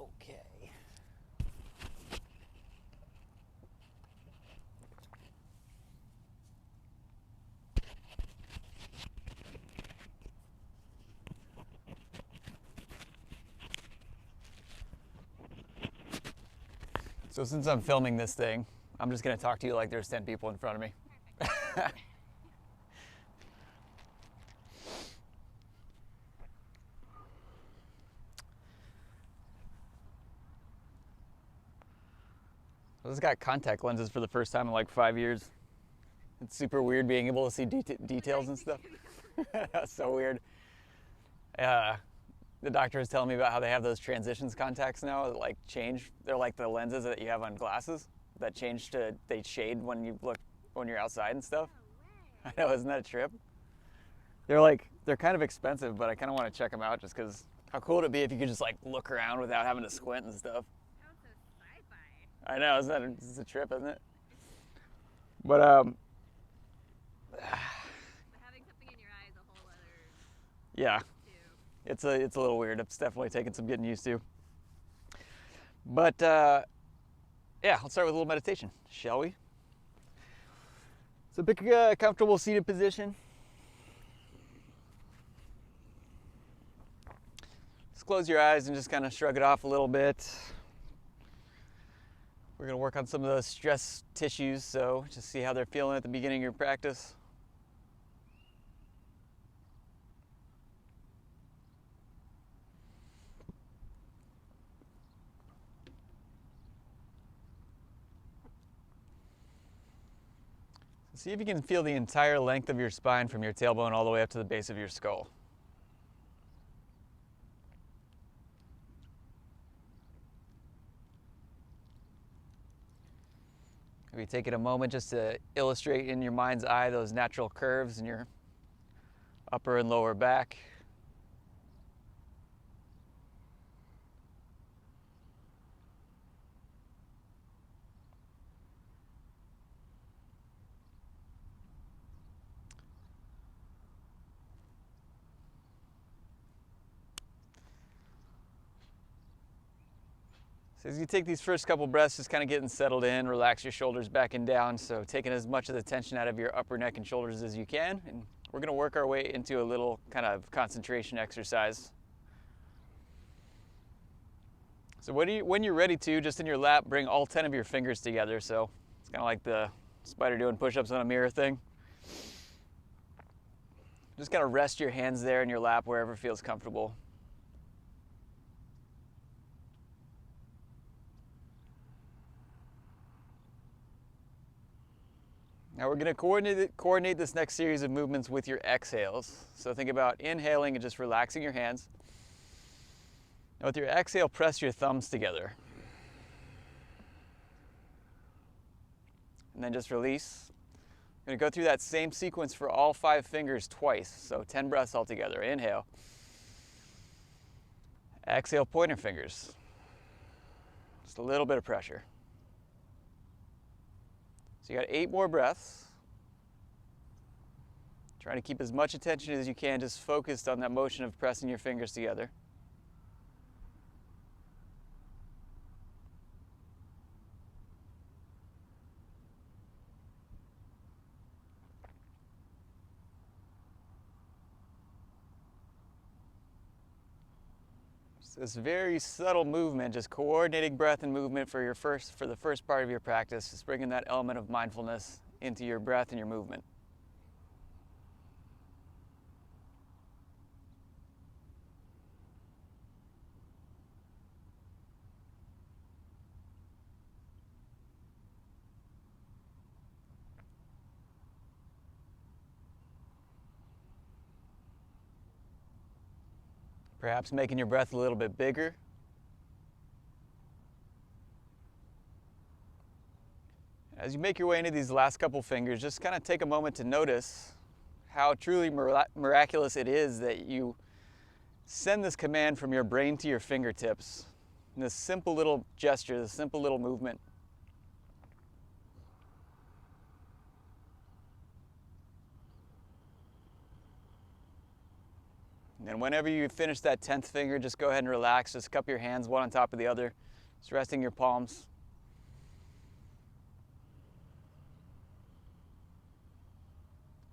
Okay. So since I'm filming this thing, I'm just going to talk to you like there's 10 people in front of me. Perfect. I just got contact lenses for the first time in like 5 years. It's super weird being able to see details and stuff. That's so weird. The doctor was telling me about how they have those transitions contacts now that like change. They're like the lenses that you have on glasses that change to, they shade when you look, when you're outside and stuff. No way. I know, isn't that a trip? They're kind of expensive, but I kind of want to check them out just because how cool would it be if you could just like look around without having to squint and stuff. Sounds so sci-fi. I know, it's a trip, isn't it? But But having something in your eye is a whole other yeah, too. it's a little weird. It's definitely taking some getting used to. But yeah, let's start with a little meditation, shall we? So pick a comfortable seated position. Just close your eyes and just kind of shrug it off a little bit. We're going to work on some of those stress tissues, so just see how they're feeling at the beginning of your practice. See if you can feel the entire length of your spine from your tailbone all the way up to the base of your skull. Maybe taking a moment just to illustrate in your mind's eye those natural curves in your upper and lower back. So as you take these first couple breaths, just kind of getting settled in, relax your shoulders back and down. So taking as much of the tension out of your upper neck and shoulders as you can. And we're going to work our way into a little kind of concentration exercise. So when you're ready to, just in your lap, bring all 10 of your fingers together. So it's kind of like the spider doing push-ups on a mirror thing. Just kind of rest your hands there in your lap wherever feels comfortable. Now we're going to coordinate this next series of movements with your exhales. So think about inhaling and just relaxing your hands. Now with your exhale, press your thumbs together. And then just release. I'm going to go through that same sequence for all 5 fingers twice. So 10 breaths altogether. Inhale. Exhale, pointer fingers. Just a little bit of pressure. So you got 8 more breaths. Trying to keep as much attention as you can, just focused on that motion of pressing your fingers together. So this very subtle movement, just coordinating breath and movement for the first part of your practice, just bringing that element of mindfulness into your breath and your movement. Perhaps making your breath a little bit bigger. As you make your way into these last couple fingers, just kind of take a moment to notice how truly miraculous it is that you send this command from your brain to your fingertips. In this simple little gesture, this simple little movement. And whenever you finish that 10th finger, just go ahead and relax. Just cup your hands one on top of the other, just resting your palms.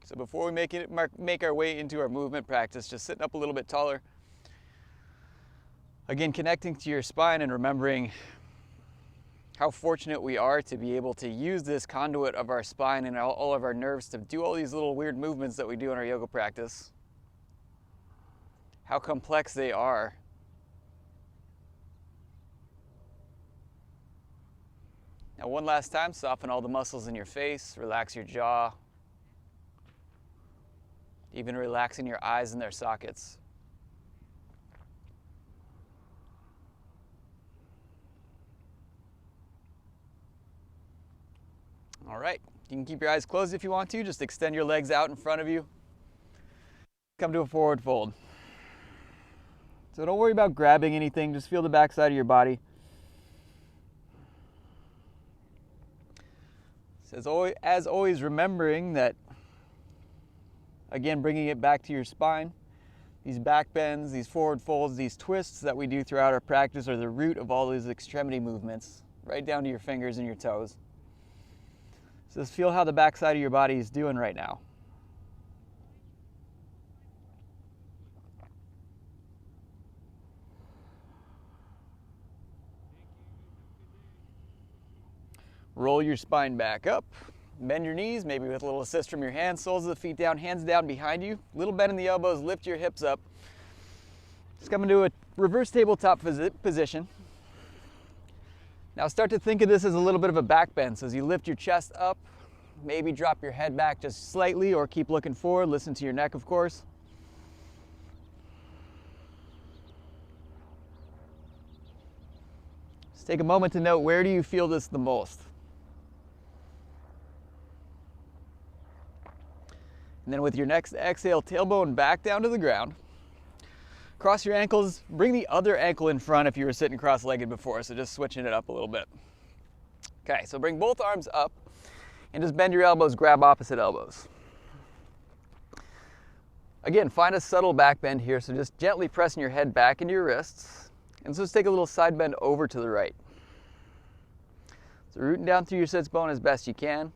So before we make our way into our movement practice, just sitting up a little bit taller. Again, connecting to your spine and remembering how fortunate we are to be able to use this conduit of our spine and all of our nerves to do all these little weird movements that we do in our yoga practice. How complex they are. Now one last time, soften all the muscles in your face, relax your jaw, even relaxing your eyes in their sockets. All right, you can keep your eyes closed if you want to. Just extend your legs out in front of you. Come to a forward fold. So don't worry about grabbing anything, just feel the back side of your body. As always, remembering that, again, bringing it back to your spine, these back bends, these forward folds, these twists that we do throughout our practice are the root of all these extremity movements, right down to your fingers and your toes. So just feel how the back side of your body is doing right now. Roll your spine back up, bend your knees, maybe with a little assist from your hands, soles of the feet down, hands down behind you, little bend in the elbows, lift your hips up. Just come into a reverse tabletop position. Now start to think of this as a little bit of a back bend. So as you lift your chest up, maybe drop your head back just slightly or keep looking forward, listen to your neck of course. Just take a moment to note, where do you feel this the most? And then with your next exhale, tailbone back down to the ground. Cross your ankles, bring the other ankle in front if you were sitting cross-legged before, so just switching it up a little bit. Okay, so bring both arms up and just bend your elbows, grab opposite elbows. Again, find a subtle back bend here, so just gently pressing your head back into your wrists. And so just take a little side bend over to the right. So rooting down through your sits bone as best you can.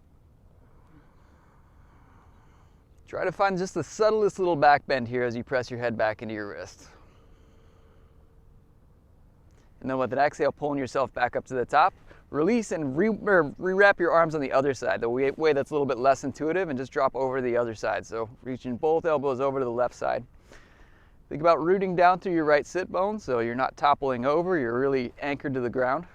Try to find just the subtlest little back bend here as you press your head back into your wrist. And then with an exhale, pulling yourself back up to the top, release and re-wrap your arms on the other side, the way that's a little bit less intuitive, and just drop over to the other side. So reaching both elbows over to the left side. Think about rooting down through your right sit bone so you're not toppling over, you're really anchored to the ground.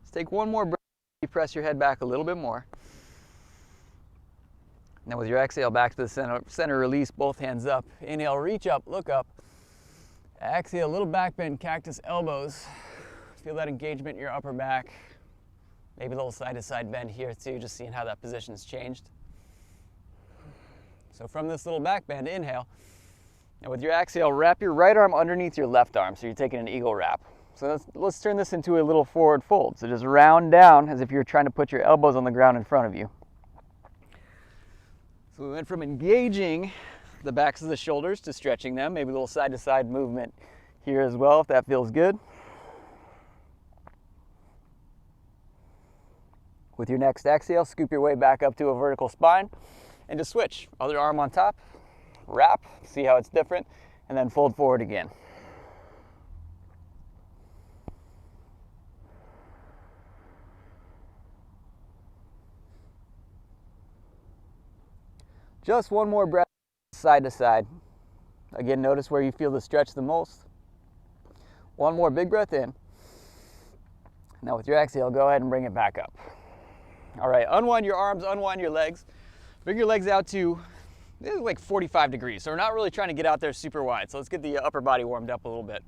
Let's take one more breath, you press your head back a little bit more. Now with your exhale, back to the center, release, both hands up. Inhale, reach up, look up. Exhale, little back bend, cactus elbows. Feel that engagement in your upper back. Maybe a little side to side bend here too, just seeing how that position has changed. So from this little back bend, inhale. And with your exhale, wrap your right arm underneath your left arm. So you're taking an eagle wrap. So let's turn this into a little forward fold. So just round down as if you're trying to put your elbows on the ground in front of you. So we went from engaging the backs of the shoulders to stretching them. Maybe a little side to side movement here as well, if that feels good. With your next exhale, scoop your way back up to a vertical spine and just switch. Other arm on top, wrap, see how it's different, and then fold forward again. Just one more breath, side to side. Again, notice where you feel the stretch the most. One more big breath in. Now with your exhale, go ahead and bring it back up. All right, unwind your arms, unwind your legs. Bring your legs out to like 45 degrees. So we're not really trying to get out there super wide. So let's get the upper body warmed up a little bit.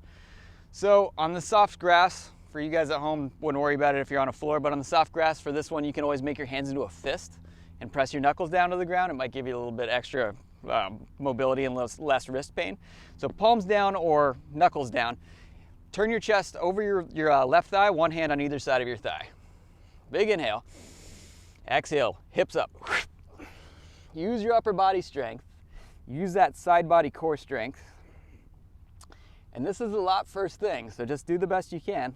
So on the soft grass, for you guys at home, wouldn't worry about it if you're on a floor, but on the soft grass for this one, you can always make your hands into a fist and press your knuckles down to the ground. It might give you a little bit extra mobility and less wrist pain. So palms down or knuckles down. Turn your chest over your left thigh, one hand on either side of your thigh. Big inhale. Exhale, hips up. Use your upper body strength. Use that side body core strength. And this is a lot first thing, so just do the best you can.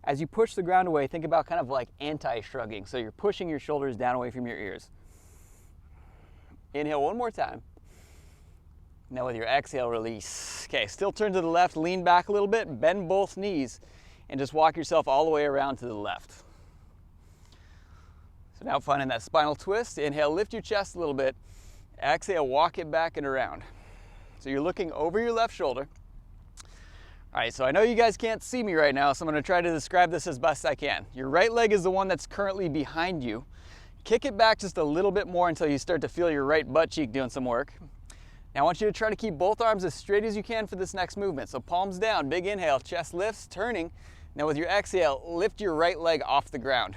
As you push the ground away, think about kind of like anti-shrugging. So you're pushing your shoulders down away from your ears. Inhale one more time. Now with your exhale, release. Okay, still turn to the left, lean back a little bit, bend both knees, and just walk yourself all the way around to the left. So now finding that spinal twist. Inhale, lift your chest a little bit. Exhale, walk it back and around. So you're looking over your left shoulder. All right, so I know you guys can't see me right now, so I'm gonna try to describe this as best I can. Your right leg is the one that's currently behind you. Kick it back just a little bit more until you start to feel your right butt cheek doing some work. Now I want you to try to keep both arms as straight as you can for this next movement. So palms down, big inhale, chest lifts, turning. Now with your exhale, lift your right leg off the ground.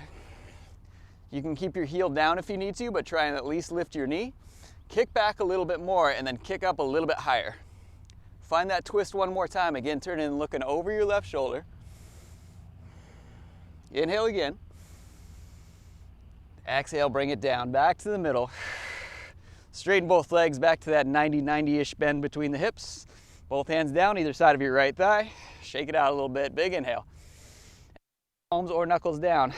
You can keep your heel down if you need to, but try and at least lift your knee. Kick back a little bit more and then kick up a little bit higher. Find that twist one more time. Again, turning and looking over your left shoulder. Inhale again. Exhale, bring it down, back to the middle. Straighten both legs back to that 90-90-ish bend between the hips. Both hands down either side of your right thigh. Shake it out a little bit, big inhale. Palms or knuckles down.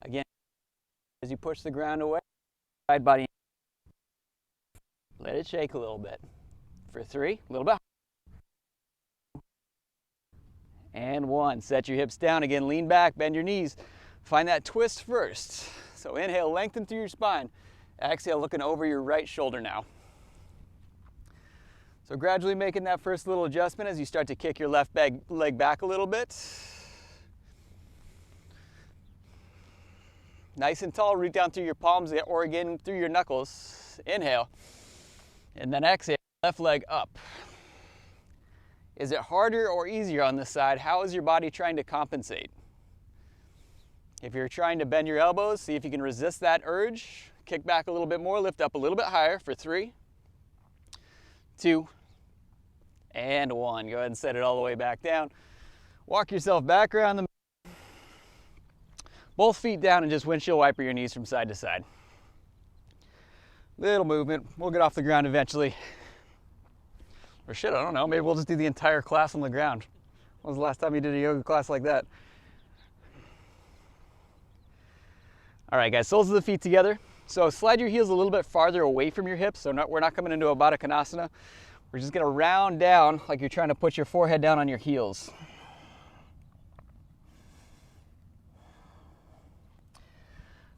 Again, as you push the ground away, side body. Let it shake a little bit. For 3, a little bit. And 1. Set your hips down. Again, lean back, bend your knees. Find that twist first. So inhale, lengthen through your spine. Exhale, looking over your right shoulder now. So gradually making that first little adjustment as you start to kick your left leg back a little bit. Nice and tall, root down through your palms or again through your knuckles. Inhale. And then exhale, left leg up. Is it harder or easier on this side? How is your body trying to compensate? If you're trying to bend your elbows, see if you can resist that urge. Kick back a little bit more, lift up a little bit higher for 3, 2, and 1. Go ahead and set it all the way back down. Walk yourself back around the middle. Both feet down and just windshield wiper your knees from side to side. Little movement. We'll get off the ground eventually. Or shit, I don't know. Maybe we'll just do the entire class on the ground. When was the last time you did a yoga class like that? All right, guys, soles of the feet together. So slide your heels a little bit farther away from your hips. So we're not coming into a Baddha Konasana. We're just gonna round down like you're trying to put your forehead down on your heels.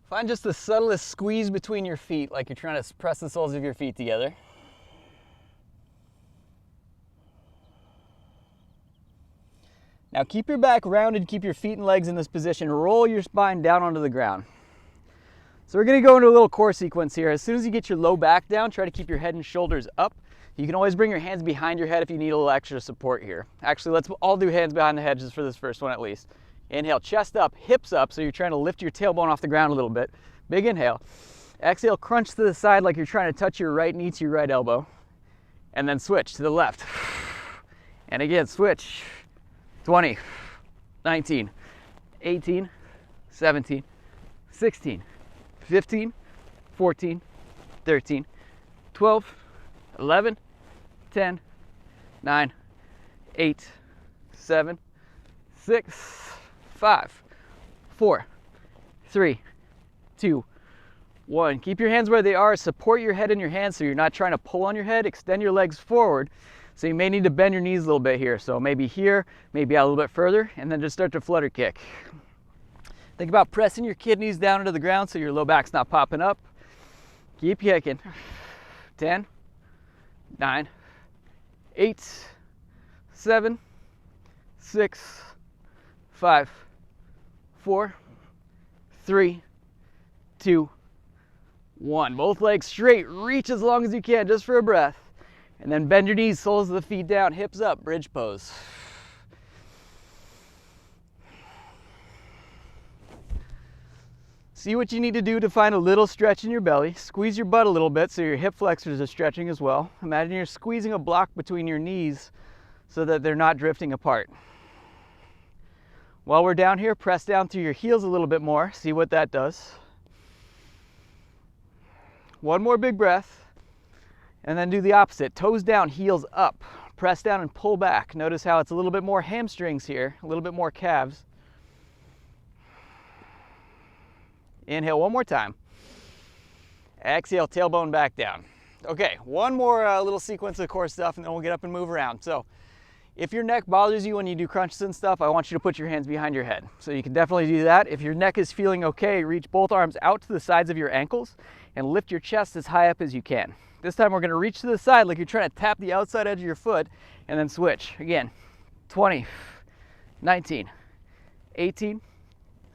Find just the subtlest squeeze between your feet, like you're trying to press the soles of your feet together. Now keep your back rounded, keep your feet and legs in this position. Roll your spine down onto the ground. So we're gonna go into a little core sequence here. As soon as you get your low back down, try to keep your head and shoulders up. You can always bring your hands behind your head if you need a little extra support here. Actually, let's all do hands behind the head just for this first one at least. Inhale, chest up, hips up, so you're trying to lift your tailbone off the ground a little bit. Big inhale. Exhale, crunch to the side like you're trying to touch your right knee to your right elbow. And then switch to the left. And again, switch. 20, 19, 18, 17, 16, 15, 14, 13, 12, 11, 10, 9, 8, 7, 6, 5, 4, 3, 2, 1. Keep your hands where they are. Support your head in your hands so you're not trying to pull on your head. Extend your legs forward. So you may need to bend your knees a little bit here. So maybe here, maybe out a little bit further, and then just start to flutter kick. Think about pressing your kidneys down into the ground so your low back's not popping up. Keep kicking. 10, 9, 8, 7, 6, 5, 4, 3, 2, 1. Both legs straight. Reach as long as you can just for a breath. And then bend your knees, soles of the feet down, hips up, bridge pose. See what you need to do to find a little stretch in your belly. Squeeze your butt a little bit so your hip flexors are stretching as well. Imagine you're squeezing a block between your knees so that they're not drifting apart. While we're down here, press down through your heels a little bit more. See what that does. One more big breath. And then do the opposite. Toes down, heels up. Press down and pull back. Notice how it's a little bit more hamstrings here, a little bit more calves. Inhale one more time. Exhale, tailbone back down. Okay, one more little sequence of core stuff and then we'll get up and move around. So if your neck bothers you when you do crunches and stuff, I want you to put your hands behind your head. So you can definitely do that. If your neck is feeling okay, reach both arms out to the sides of your ankles and lift your chest as high up as you can. This time we're going to reach to the side like you're trying to tap the outside edge of your foot and then switch. Again, 20, 19, 18,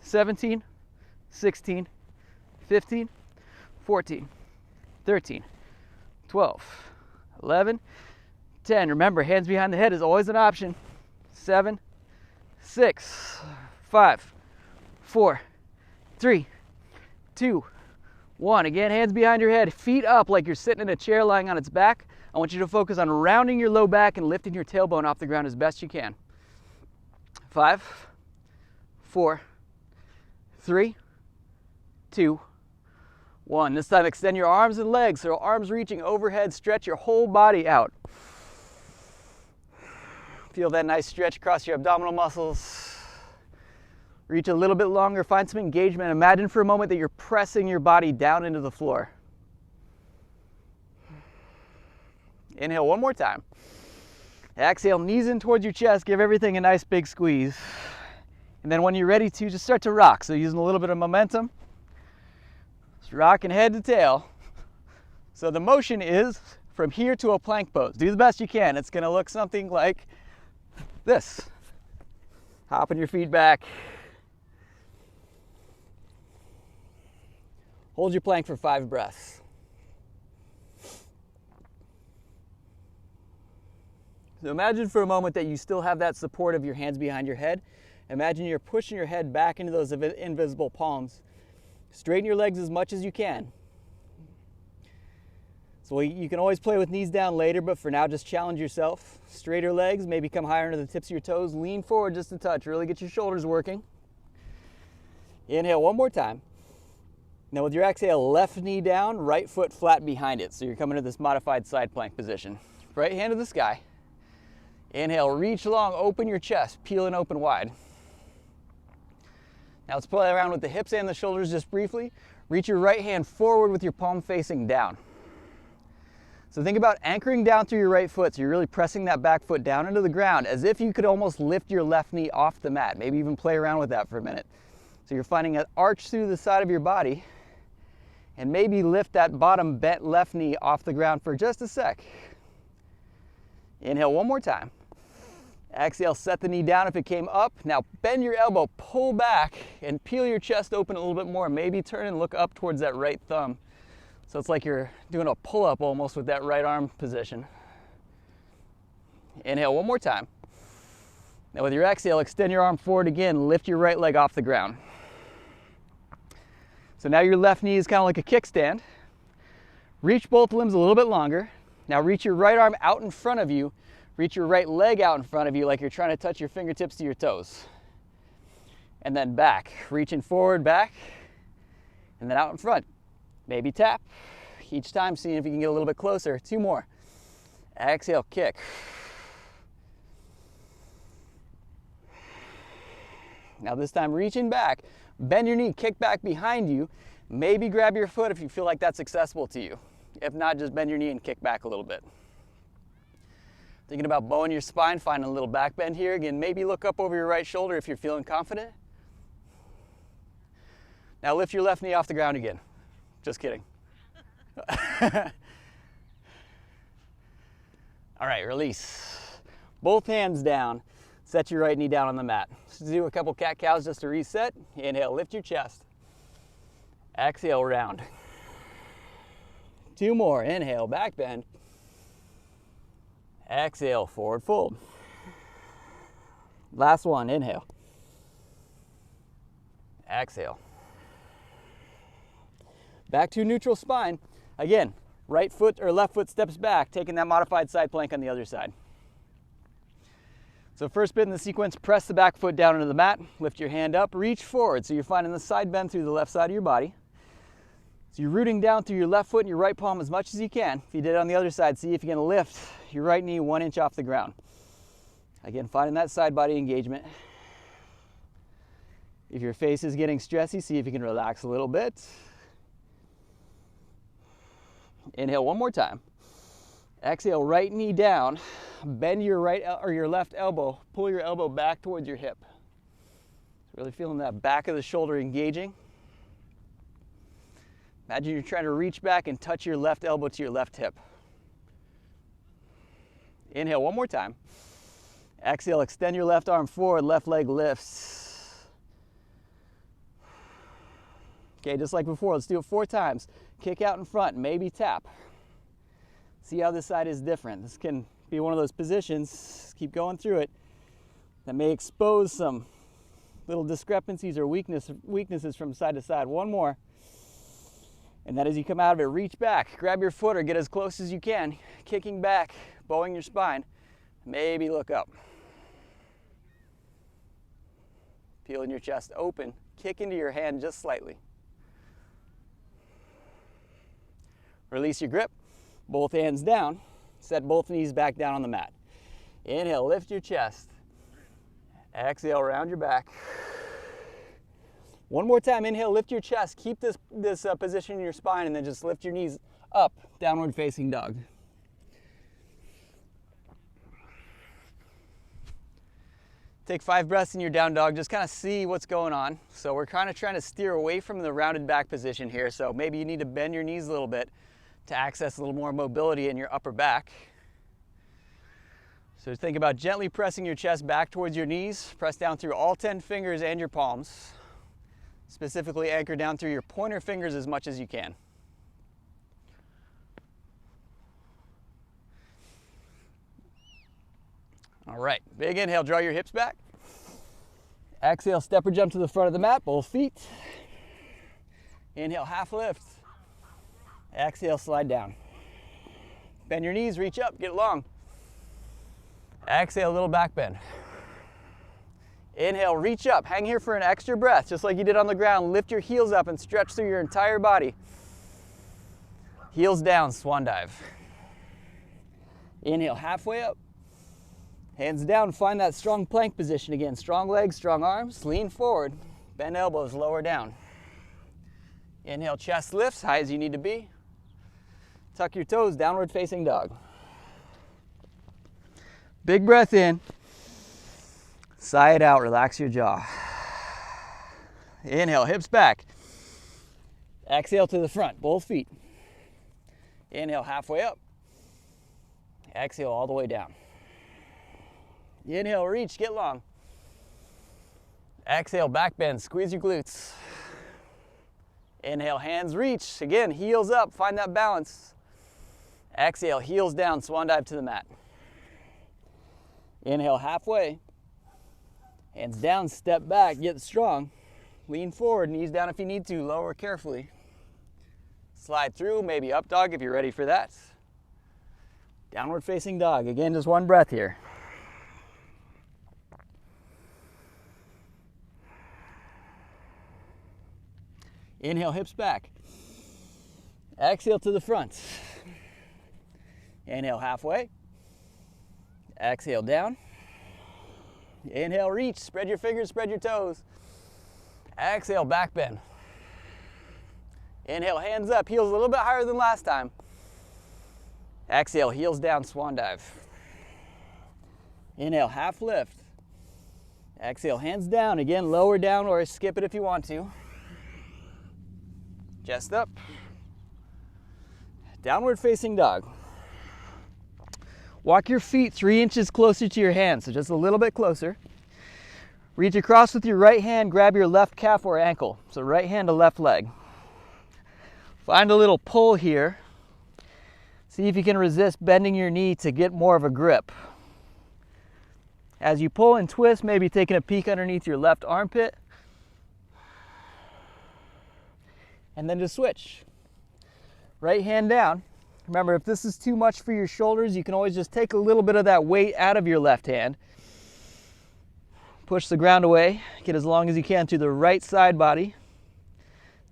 17, 16, 15, 14, 13, 12, 11, 10. Remember, hands behind the head is always an option. 7, 6, 5, 4, 3, 2, 1. Again, hands behind your head, feet up like you're sitting in a chair lying on its back. I want you to focus on rounding your low back and lifting your tailbone off the ground as best you can. 5, 4, 3, 2, 1. This time extend your arms and legs, so arms reaching overhead, stretch your whole body out. Feel that nice stretch across your abdominal muscles. Reach a little bit longer, find some engagement. Imagine for a moment that you're pressing your body down into the floor. Inhale one more time. Exhale, knees in towards your chest, give everything a nice big squeeze. And then when you're ready to, just start to rock. So using a little bit of momentum, just rocking head to tail. So the motion is from here to a plank pose. Do the best you can. It's gonna look something like this. Hopping your feet back. Hold your plank for 5 breaths. So imagine for a moment that you still have that support of your hands behind your head. Imagine you're pushing your head back into those invisible palms. Straighten your legs as much as you can. So you can always play with knees down later, but for now just challenge yourself. Straighter legs, maybe come higher into the tips of your toes. Lean forward just a touch, really get your shoulders working. Inhale one more time. Now with your exhale, left knee down, right foot flat behind it. So you're coming to this modified side plank position. Right hand to the sky. Inhale, reach long, open your chest, peel and open wide. Now let's play around with the hips and the shoulders just briefly. Reach your right hand forward with your palm facing down. So think about anchoring down through your right foot, so you're really pressing that back foot down into the ground as if you could almost lift your left knee off the mat. Maybe even play around with that for a minute. So you're finding an arch through the side of your body and maybe lift that bottom bent left knee off the ground for just a sec. Inhale one more time. Exhale, set the knee down if it came up. Now bend your elbow, pull back, and peel your chest open a little bit more. Maybe turn and look up towards that right thumb. So it's like you're doing a pull-up almost with that right arm position. Inhale one more time. Now with your exhale, extend your arm forward again, lift your right leg off the ground. So now your left knee is kind of like a kickstand. Reach both limbs a little bit longer. Now reach your right arm out in front of you. Reach your right leg out in front of you like you're trying to touch your fingertips to your toes. And then back, reaching forward, back, and then out in front. Maybe tap. Each time seeing if you can get a little bit closer. 2 more. Exhale, kick. Now this time reaching back, bend your knee, kick back behind you. Maybe grab your foot if you feel like that's accessible to you. If not, just bend your knee and kick back a little bit. Thinking about bowing your spine, finding a little back bend here. Again, maybe look up over your right shoulder if you're feeling confident. Now lift your left knee off the ground again. Just kidding. All right, release. Both hands down. Set your right knee down on the mat. Let's do a couple cat-cows just to reset. Inhale, lift your chest. Exhale, round. 2 more. Inhale, back bend. Exhale, forward fold. Last one, inhale. Exhale. Back to neutral spine. Again, right foot or left foot steps back, taking that modified side plank on the other side. So first bit in the sequence, press the back foot down into the mat, lift your hand up, reach forward. So you're finding the side bend through the left side of your body. So So you're rooting down through your left foot and your right palm as much as you can. If you did it on the other side, see if you can lift your right knee 1 inch off the ground. Again, finding that side body engagement. If your face is getting stressy, see if you can relax a little bit. Inhale one more time. Exhale, right knee down. Bend your right or your left elbow. Pull your elbow back towards your hip. Really feeling that back of the shoulder engaging. Imagine you're trying to reach back and touch your left elbow to your left hip. Inhale one more time. Exhale, extend your left arm forward, left leg lifts. Okay, just like before, let's do it 4 times. Kick out in front, maybe tap. See how this side is different. This can be one of those positions, keep going through it, that may expose some little discrepancies or weaknesses from side to side. One more. And that as you come out of it, reach back, grab your foot or get as close as you can, kicking back, bowing your spine, maybe look up. Feeling your chest open, kick into your hand just slightly. Release your grip, both hands down, set both knees back down on the mat. Inhale, lift your chest. Exhale, round your back. One more time, inhale, lift your chest. Keep this position in your spine and then just lift your knees up, downward facing dog. Take 5 breaths in your down dog, just kind of see what's going on. So we're kind of trying to steer away from the rounded back position here. So maybe you need to bend your knees a little bit to access a little more mobility in your upper back. So think about gently pressing your chest back towards your knees. Press down through all 10 fingers and your palms. Specifically anchor down through your pointer fingers as much as you can. All right, big inhale, draw your hips back. Exhale, step or jump to the front of the mat, both feet. Inhale, half lift. Exhale, slide down. Bend your knees, reach up, get long. Exhale, little back bend. Inhale, reach up, hang here for an extra breath, just like you did on the ground. Lift your heels up and stretch through your entire body. Heels down, swan dive. Inhale, halfway up. Hands down, find that strong plank position again. Strong legs, strong arms, lean forward. Bend elbows, lower down. Inhale, chest lifts, high as you need to be. Tuck your toes, downward facing dog. Big breath in. Sigh it out, relax your jaw. Inhale, hips back. Exhale to the front, both feet. Inhale, halfway up. Exhale, all the way down. Inhale, reach, get long. Exhale, back bend, squeeze your glutes. Inhale, hands reach. Again, heels up, find that balance. Exhale, heels down, swan dive to the mat. Inhale, halfway. Hands down, step back, get strong. Lean forward, knees down if you need to, lower carefully. Slide through, maybe up dog if you're ready for that. Downward facing dog. Again, just one breath here. Inhale, hips back. Exhale to the front. Inhale, halfway. Exhale, down. Inhale, reach. Spread your fingers, spread your toes. Exhale, back bend. Inhale, hands up. Heels a little bit higher than last time. Exhale, heels down, swan dive. Inhale, half lift. Exhale, hands down. Again, lower down or skip it if you want to. Chest up. Downward facing dog. Walk your feet 3 inches closer to your hands, so just a little bit closer. Reach across with your right hand, grab your left calf or ankle. So right hand to left leg. Find a little pull here. See if you can resist bending your knee to get more of a grip. As you pull and twist, maybe taking a peek underneath your left armpit. And then just switch. Right hand down. Remember, if this is too much for your shoulders, you can always just take a little bit of that weight out of your left hand. Push the ground away. Get as long as you can to the right side body.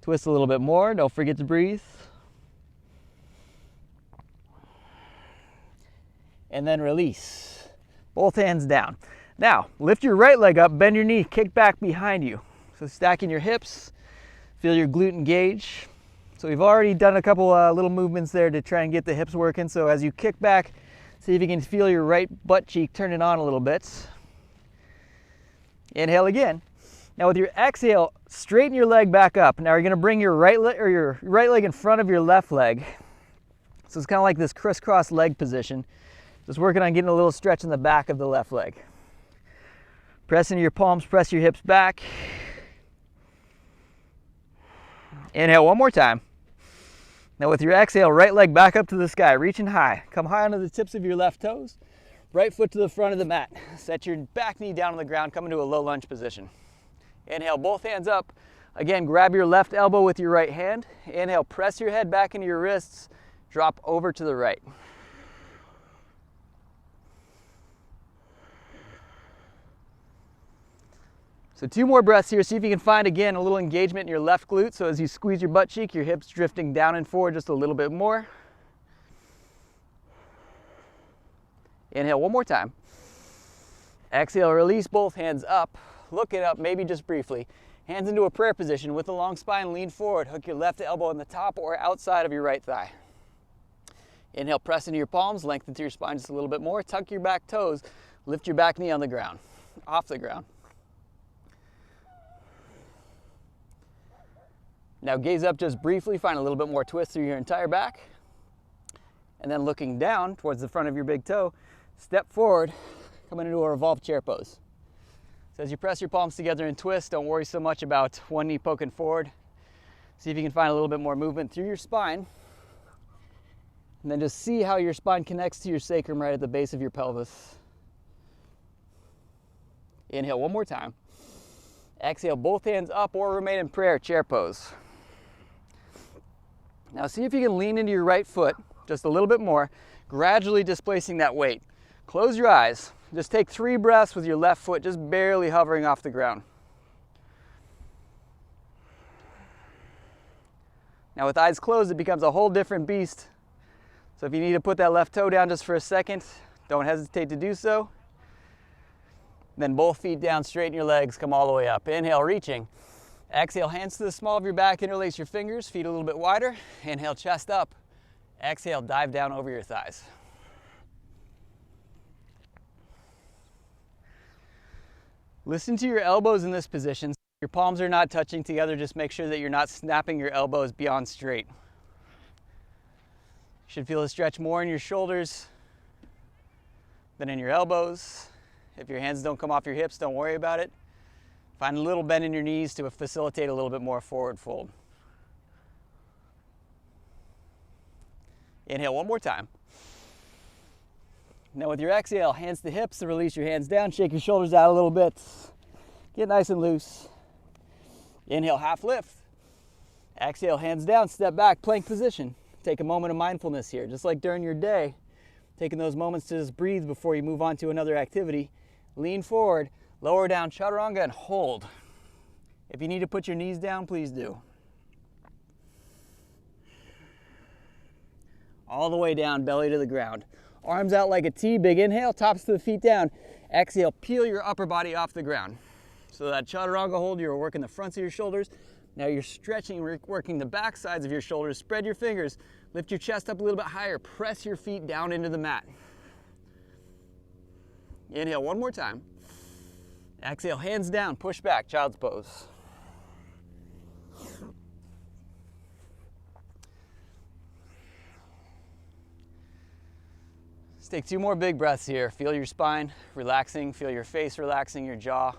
Twist a little bit more. Don't forget to breathe. And then release. Both hands down. Now, lift your right leg up, bend your knee, kick back behind you. So stacking your hips, feel your glute engage. So we've already done a couple little movements there to try and get the hips working. So as you kick back, see if you can feel your right butt cheek turn it on a little bit. Inhale again. Now with your exhale, straighten your leg back up. Now you're going to bring your right leg in front of your left leg. So it's kind of like this crisscross leg position. Just working on getting a little stretch in the back of the left leg. Press into your palms, press your hips back. Inhale one more time. Now with your exhale, right leg back up to the sky, reaching high. Come high onto the tips of your left toes. Right foot to the front of the mat. Set your back knee down on the ground, come into a low lunge position. Inhale, both hands up. Again, grab your left elbow with your right hand. Inhale, press your head back into your wrists. Drop over to the right. So 2 more breaths here. See if you can find, again, a little engagement in your left glute. So as you squeeze your butt cheek, your hips drifting down and forward just a little bit more. Inhale one more time. Exhale, release both hands up. Look it up, maybe just briefly. Hands into a prayer position with a long spine, lean forward. Hook your left elbow on the top or outside of your right thigh. Inhale, press into your palms, lengthen through your spine just a little bit more. Tuck your back toes, lift your back knee on the ground, off the ground. Now gaze up just briefly, find a little bit more twist through your entire back. And then looking down towards the front of your big toe, step forward, come into a revolved chair pose. So as you press your palms together and twist, don't worry so much about one knee poking forward. See if you can find a little bit more movement through your spine. And then just see how your spine connects to your sacrum right at the base of your pelvis. Inhale one more time. Exhale, both hands up or remain in prayer, chair pose. Now see if you can lean into your right foot just a little bit more, gradually displacing that weight. Close your eyes. Just take 3 breaths with your left foot just barely hovering off the ground. Now with eyes closed, it becomes a whole different beast. So if you need to put that left toe down just for a second, don't hesitate to do so. Then both feet down, straighten your legs, come all the way up. Inhale, reaching. Exhale, hands to the small of your back, interlace your fingers, feet a little bit wider. Inhale, chest up. Exhale, dive down over your thighs. Listen to your elbows in this position. Your palms are not touching together. Just make sure that you're not snapping your elbows beyond straight. You should feel a stretch more in your shoulders than in your elbows. If your hands don't come off your hips, don't worry about it. Find a little bend in your knees to facilitate a little bit more forward fold. Inhale one more time. Now with your exhale, hands to hips, to release your hands down, shake your shoulders out a little bit. Get nice and loose. Inhale, half lift. Exhale, hands down, step back, plank position. Take a moment of mindfulness here, just like during your day. Taking those moments to just breathe before you move on to another activity. Lean forward, lower down, chaturanga, and hold. If you need to put your knees down, please do. All the way down, belly to the ground. Arms out like a T, big inhale, tops to the feet down. Exhale, peel your upper body off the ground. So that chaturanga hold, you're working the fronts of your shoulders. Now you're stretching, working the back sides of your shoulders. Spread your fingers, lift your chest up a little bit higher. Press your feet down into the mat. Inhale one more time. Exhale, hands down, push back, child's pose. Let's take 2 more big breaths here. Feel your spine relaxing, feel your face relaxing, your jaw. See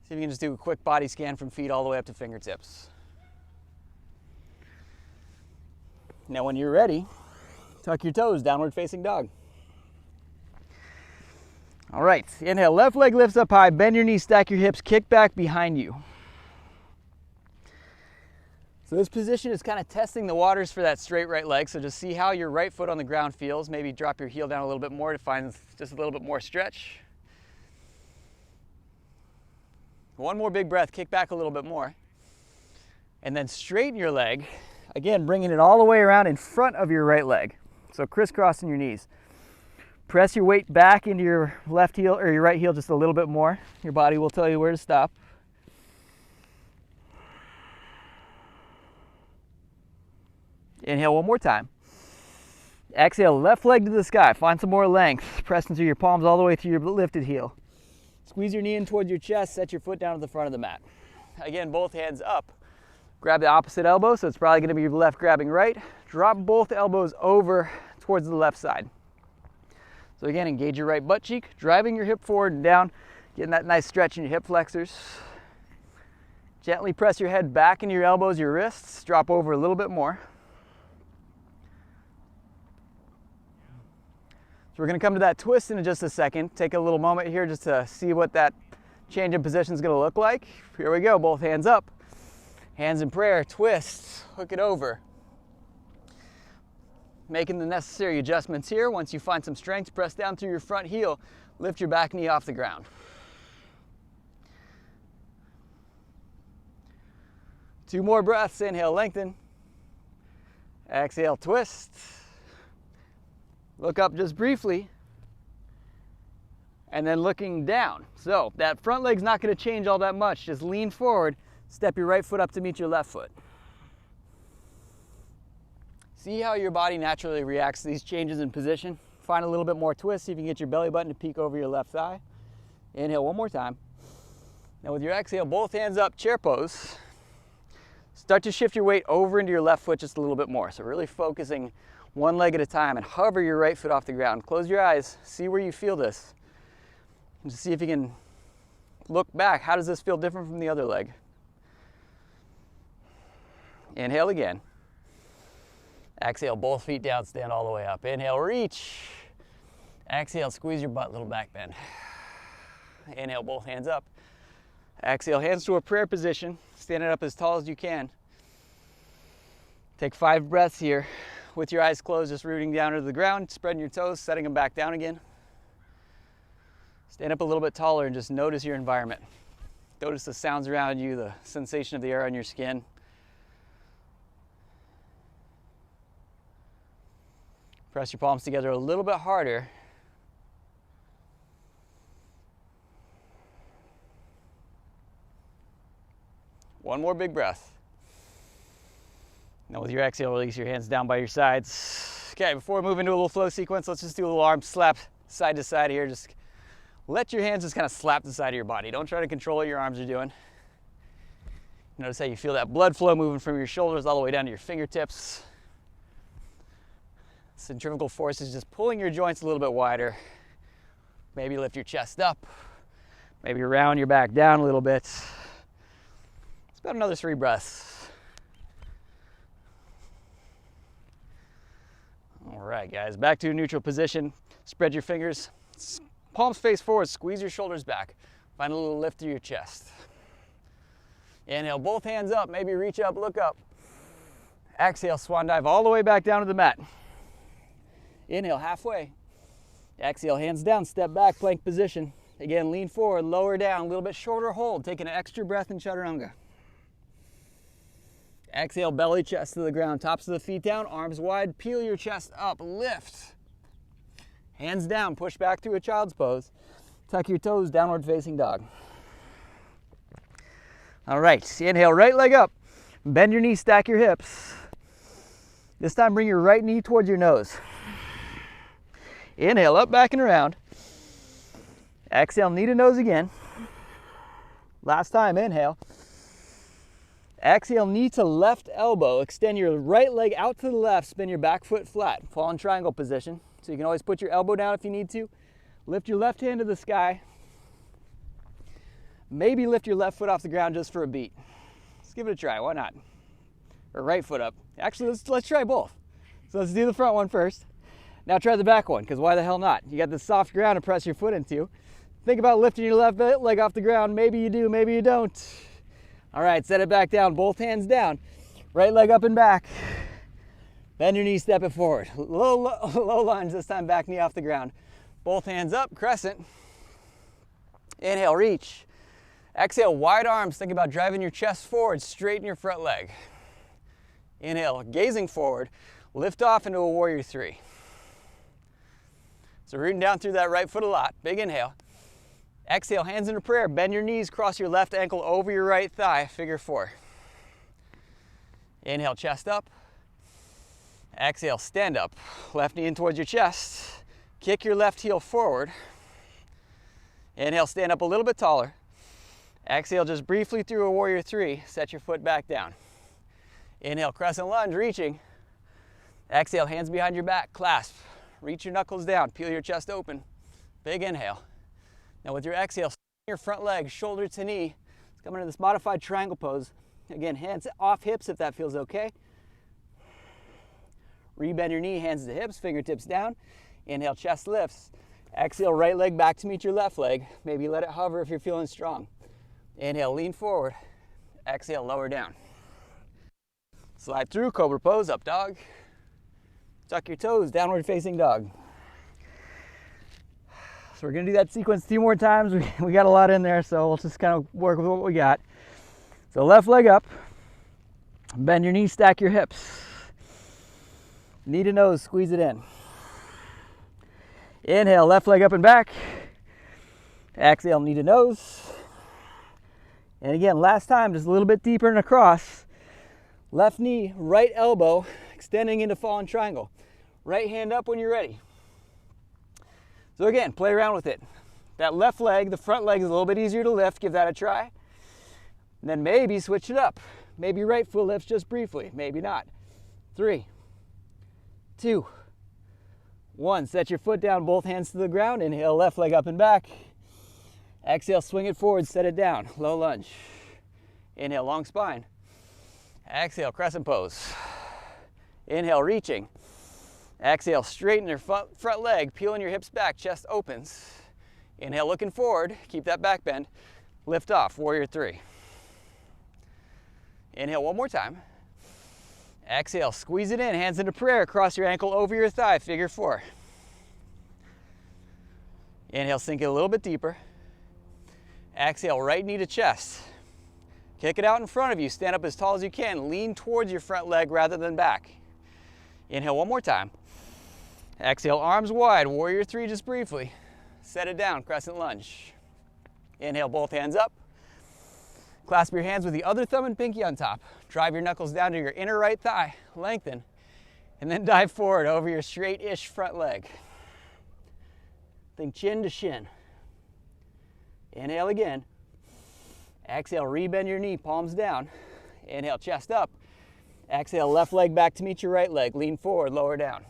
if you can just do a quick body scan from feet all the way up to fingertips. Now when you're ready, tuck your toes, downward facing dog. All right, inhale, left leg lifts up high, bend your knees, stack your hips, kick back behind you. So this position is kind of testing the waters for that straight right leg, so just see how your right foot on the ground feels. Maybe drop your heel down a little bit more to find just a little bit more stretch. 1 more big breath, kick back a little bit more. And then straighten your leg. Again, bringing it all the way around in front of your right leg. So crisscrossing your knees. Press your weight back into your left heel or your right heel just a little bit more. Your body will tell you where to stop. Inhale one more time. Exhale, left leg to the sky. Find some more length. Press into your palms all the way through your lifted heel. Squeeze your knee in towards your chest. Set your foot down at the front of the mat. Again, both hands up. Grab the opposite elbow, so it's probably going to be your left grabbing right. Drop both elbows over towards the left side. So again, engage your right butt cheek, driving your hip forward and down, getting that nice stretch in your hip flexors. Gently press your head back into your elbows, your wrists. Drop over a little bit more. So we're going to come to that twist in just a second. Take a little moment here just to see what that change in position is going to look like. Here we go, both hands up. Hands in prayer, twist, hook it over. Making the necessary adjustments here. Once you find some strength, press down through your front heel. Lift your back knee off the ground. Two more breaths. Inhale, lengthen. Exhale, twist. Look up just briefly. And then looking down. So that front leg's not going to change all that much. Just lean forward. Step your right foot up to meet your left foot. See how your body naturally reacts to these changes in position. Find a little bit more twist. See if you can get your belly button to peek over your left thigh. Inhale one more time. Now with your exhale, both hands up, chair pose. Start to shift your weight over into your left foot just a little bit more. So really focusing one leg at a time and hover your right foot off the ground. Close your eyes. See where you feel this. And just see if you can look back. How does this feel different from the other leg? Inhale again. Exhale, both feet down, stand all the way up. Inhale, reach. Exhale, squeeze your butt, little back bend. Inhale, both hands up. Exhale, hands to a prayer position. Stand it up as tall as you can. Take 5 breaths here with your eyes closed, just rooting down to the ground, spreading your toes, setting them back down again. Stand up a little bit taller and just notice your environment. Notice the sounds around you, the sensation of the air on your skin. Press your palms together a little bit harder. One more big breath. Now with your exhale, release your hands down by your sides. Okay, before we move into a little flow sequence, let's just do a little arm slap side to side here. Just let your hands just kind of slap the side of your body. Don't try to control what your arms are doing. Notice how you feel that blood flow moving from your shoulders all the way down to your fingertips. Centrifugal force is just pulling your joints a little bit wider. Maybe lift your chest up. Maybe round your back down a little bit. It's about another 3 breaths. All right, guys, back to a neutral position. Spread your fingers, palms face forward, squeeze your shoulders back. Find a little lift through your chest. Inhale, both hands up, maybe reach up, look up. Exhale, swan dive all the way back down to the mat. Inhale, halfway. Exhale, hands down, step back, plank position. Again, lean forward, lower down, a little bit shorter hold. Taking an extra breath in chaturanga. Exhale, belly, chest to the ground, tops of the feet down, arms wide, peel your chest up, lift. Hands down, push back through a child's pose. Tuck your toes, downward facing dog. All right, inhale, right leg up. Bend your knees, stack your hips. This time, bring your right knee towards your nose. Inhale, up, back, and around. Exhale, knee to nose again. Last time, inhale. Exhale, knee to left elbow. Extend your right leg out to the left. Spin your back foot flat. Fall in triangle position. So you can always put your elbow down if you need to. Lift your left hand to the sky. Maybe lift your left foot off the ground just for a beat. Let's give it a try. Why not? Or right foot up. Actually, let's try both. So let's do the front one first. Now try the back one, because why the hell not? You got this soft ground to press your foot into. Think about lifting your left leg off the ground. Maybe you do, maybe you don't. All right, set it back down, both hands down. Right leg up and back. Bend your knees, step it forward. Low lunge, this time back knee off the ground. Both hands up, crescent. Inhale, reach. Exhale, wide arms. Think about driving your chest forward, straighten your front leg. Inhale, gazing forward, lift off into a warrior three. So rooting down through that right foot a lot. Big inhale. Exhale, hands into prayer. Bend your knees, cross your left ankle over your right thigh, figure four. Inhale, chest up. Exhale, stand up. Left knee in towards your chest. Kick your left heel forward. Inhale, stand up a little bit taller. Exhale, just briefly through a warrior three. Set your foot back down. Inhale, crescent lunge, reaching. Exhale, hands behind your back, clasp. Reach your knuckles down, peel your chest open. Big inhale. Now with your exhale, your front leg, shoulder to knee. Let's come into this modified triangle pose. Again, hands off hips if that feels okay. Rebend your knee, hands to hips, fingertips down. Inhale, chest lifts. Exhale, right leg back to meet your left leg. Maybe let it hover if you're feeling strong. Inhale, lean forward. Exhale, lower down. Slide through, cobra pose, up dog. Tuck your toes, downward facing dog. So we're gonna do that sequence 2 more times. We got a lot in there, so we'll just kind of work with what we got. So left leg up, bend your knees, stack your hips. Knee to nose, squeeze it in. Inhale, left leg up and back. Exhale, knee to nose. And again, last time, just a little bit deeper and across. Left knee, right elbow, extending into fallen triangle. Right hand up when you're ready. So again, play around with it. That left leg, the front leg is a little bit easier to lift. Give that a try. And then maybe switch it up. Maybe right foot lifts just briefly. Maybe not. 3, 2, 1. Set your foot down, both hands to the ground. Inhale, left leg up and back. Exhale, swing it forward, set it down. Low lunge. Inhale, long spine. Exhale, crescent pose. Inhale, reaching. Exhale, straighten your front leg, peeling your hips back, chest opens. Inhale, looking forward, keep that back bend. Lift off, warrior three. Inhale one more time. Exhale, squeeze it in, hands into prayer, cross your ankle over your thigh, figure four. Inhale, sink it a little bit deeper. Exhale, right knee to chest. Kick it out in front of you, stand up as tall as you can, lean towards your front leg rather than back. Inhale one more time. Exhale, arms wide, warrior three just briefly. Set it down, crescent lunge. Inhale, both hands up. Clasp your hands with the other thumb and pinky on top. Drive your knuckles down to your inner right thigh, lengthen, and then dive forward over your straight-ish front leg. Think chin to shin. Inhale again. Exhale, rebend your knee, palms down. Inhale, chest up. Exhale, left leg back to meet your right leg. Lean forward, lower down.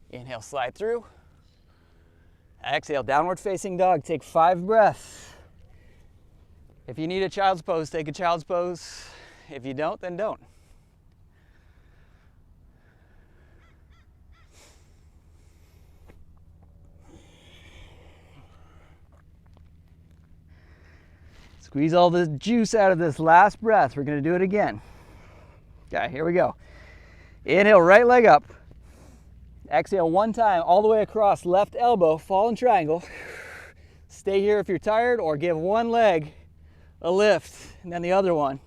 Inhale, slide through. Exhale, downward facing dog. Take 5 breaths. If you need a child's pose, take a child's pose. If you don't, then don't. Squeeze all the juice out of this last breath. We're going to do it again. Okay, here we go. Inhale, right leg up. Exhale one time, all the way across, left elbow, fallen triangle. Stay here if you're tired, or give one leg a lift, and then the other one.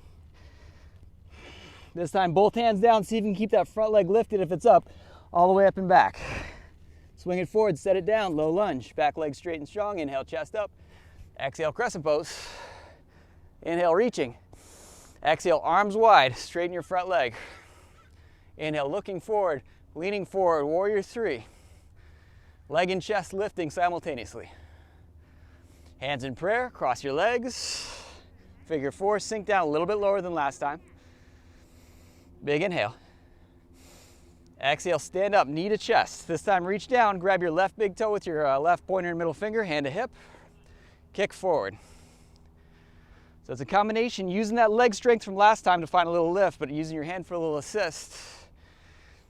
This time, both hands down, see if you can keep that front leg lifted if it's up, all the way up and back. Swing it forward, set it down, low lunge. Back leg straight and strong, inhale, chest up. Exhale, crescent pose. Inhale, reaching. Exhale, arms wide, straighten your front leg. Inhale, looking forward, leaning forward, warrior three. Leg and chest lifting simultaneously. Hands in prayer, cross your legs. Figure four, sink down a little bit lower than last time. Big inhale. Exhale, stand up, knee to chest. This time reach down, grab your left big toe with your left pointer and middle finger, hand to hip. Kick forward. So it's a combination using that leg strength from last time to find a little lift, but using your hand for a little assist.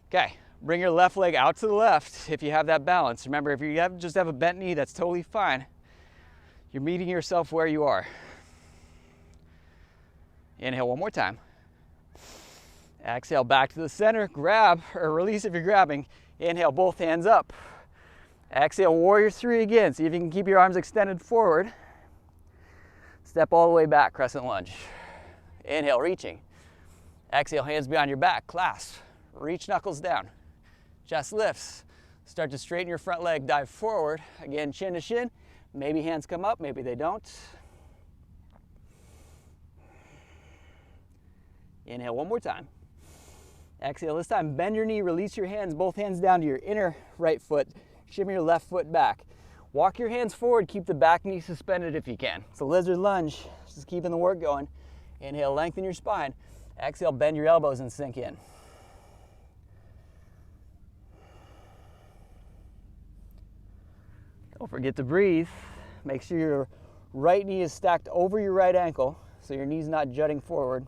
Okay, bring your left leg out to the left if you have that balance. Remember, if you just have a bent knee, that's totally fine. You're meeting yourself where you are. Inhale one more time. Exhale back to the center, grab or release if you're grabbing. Inhale, both hands up. Exhale, warrior three again. See if you can keep your arms extended forward. Step all the way back, crescent lunge. Inhale, reaching. Exhale, hands behind your back, clasp. Reach knuckles down. Chest lifts. Start to straighten your front leg, dive forward. Again, chin to shin. Maybe hands come up, maybe they don't. Inhale one more time. Exhale, this time bend your knee, release your hands, both hands down to your inner right foot. Shimmy your left foot back. Walk your hands forward, keep the back knee suspended if you can. It's a lizard lunge, just keeping the work going. Inhale, lengthen your spine. Exhale, bend your elbows and sink in. Don't forget to breathe. Make sure your right knee is stacked over your right ankle so your knee's not jutting forward.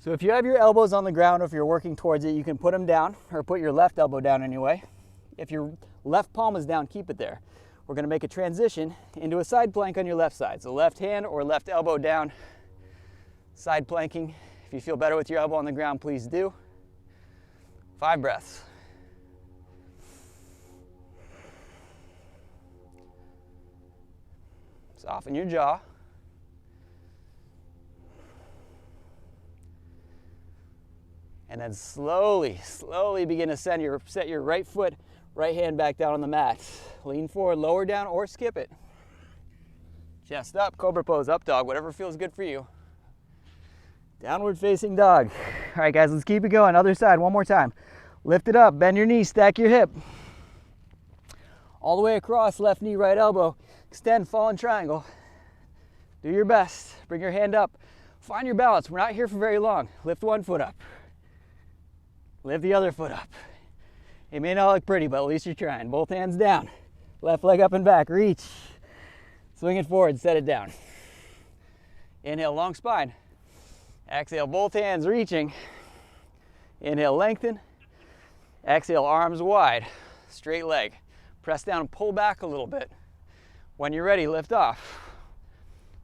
So if you have your elbows on the ground, or if you're working towards it, you can put them down, or put your left elbow down anyway. If your left palm is down, keep it there. We're going to make a transition into a side plank on your left side. So left hand or left elbow down, side planking. If you feel better with your elbow on the ground, please do. 5 breaths. Soften your jaw. And then slowly begin to set your right foot, right hand back down on the mat. Lean forward, lower down, or skip it. Chest up, cobra pose, up dog, whatever feels good for you. Downward facing dog. All right, guys, let's keep it going. Other side, one more time. Lift it up, bend your knee, stack your hip. All the way across, left knee, right elbow. Extend, fallen triangle. Do your best. Bring your hand up. Find your balance. We're not here for very long. Lift one foot up. Lift the other foot up. It may not look pretty, but at least you're trying. Both hands down. Left leg up and back. Reach. Swing it forward, set it down. Inhale, long spine. Exhale, both hands reaching. Inhale, lengthen. Exhale, arms wide. Straight leg. Press down and pull back a little bit. When you're ready, lift off.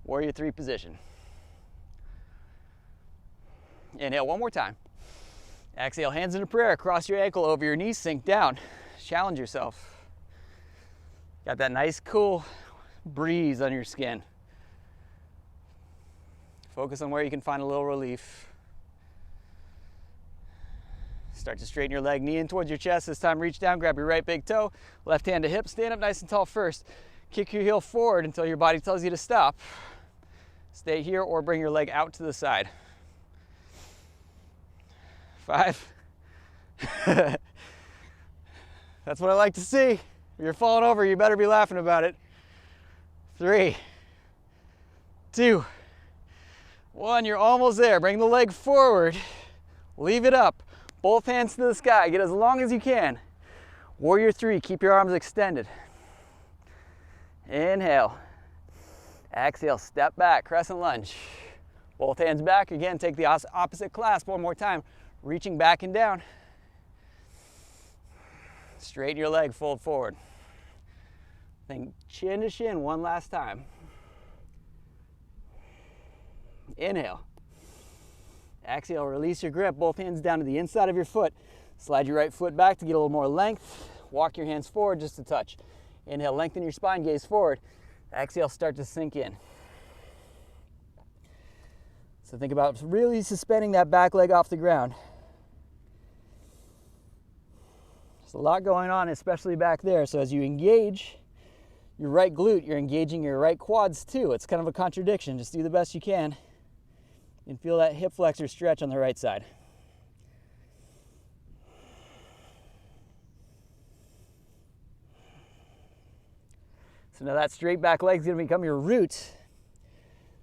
Warrior 3 position. Inhale one more time. Exhale, hands into prayer. Cross your ankle over your knees, sink down. Challenge yourself. Got that nice, cool breeze on your skin. Focus on where you can find a little relief. Start to straighten your leg, knee in towards your chest. This time, reach down, grab your right big toe. Left hand to hip, stand up nice and tall first. Kick your heel forward until your body tells you to stop. Stay here or bring your leg out to the side. 5. That's what I like to see. If you're falling over, you better be laughing about it. 3, 2, 1. You're almost there. Bring the leg forward. Leave it up. Both hands to the sky. Get as long as you can. Warrior 3. Keep your arms extended. Inhale. Exhale. Step back. Crescent lunge. Both hands back. Again, take the opposite clasp one more time. Reaching back and down. Straighten your leg, fold forward. Then chin to shin one last time. Inhale. Exhale, release your grip. Both hands down to the inside of your foot. Slide your right foot back to get a little more length. Walk your hands forward just a touch. Inhale, lengthen your spine, gaze forward. Exhale, start to sink in. So think about really suspending that back leg off the ground. There's a lot going on, especially back there. So as you engage your right glute, you're engaging your right quads too. It's kind of a contradiction. Just do the best you can and feel that hip flexor stretch on the right side. So now that straight back leg is going to become your root.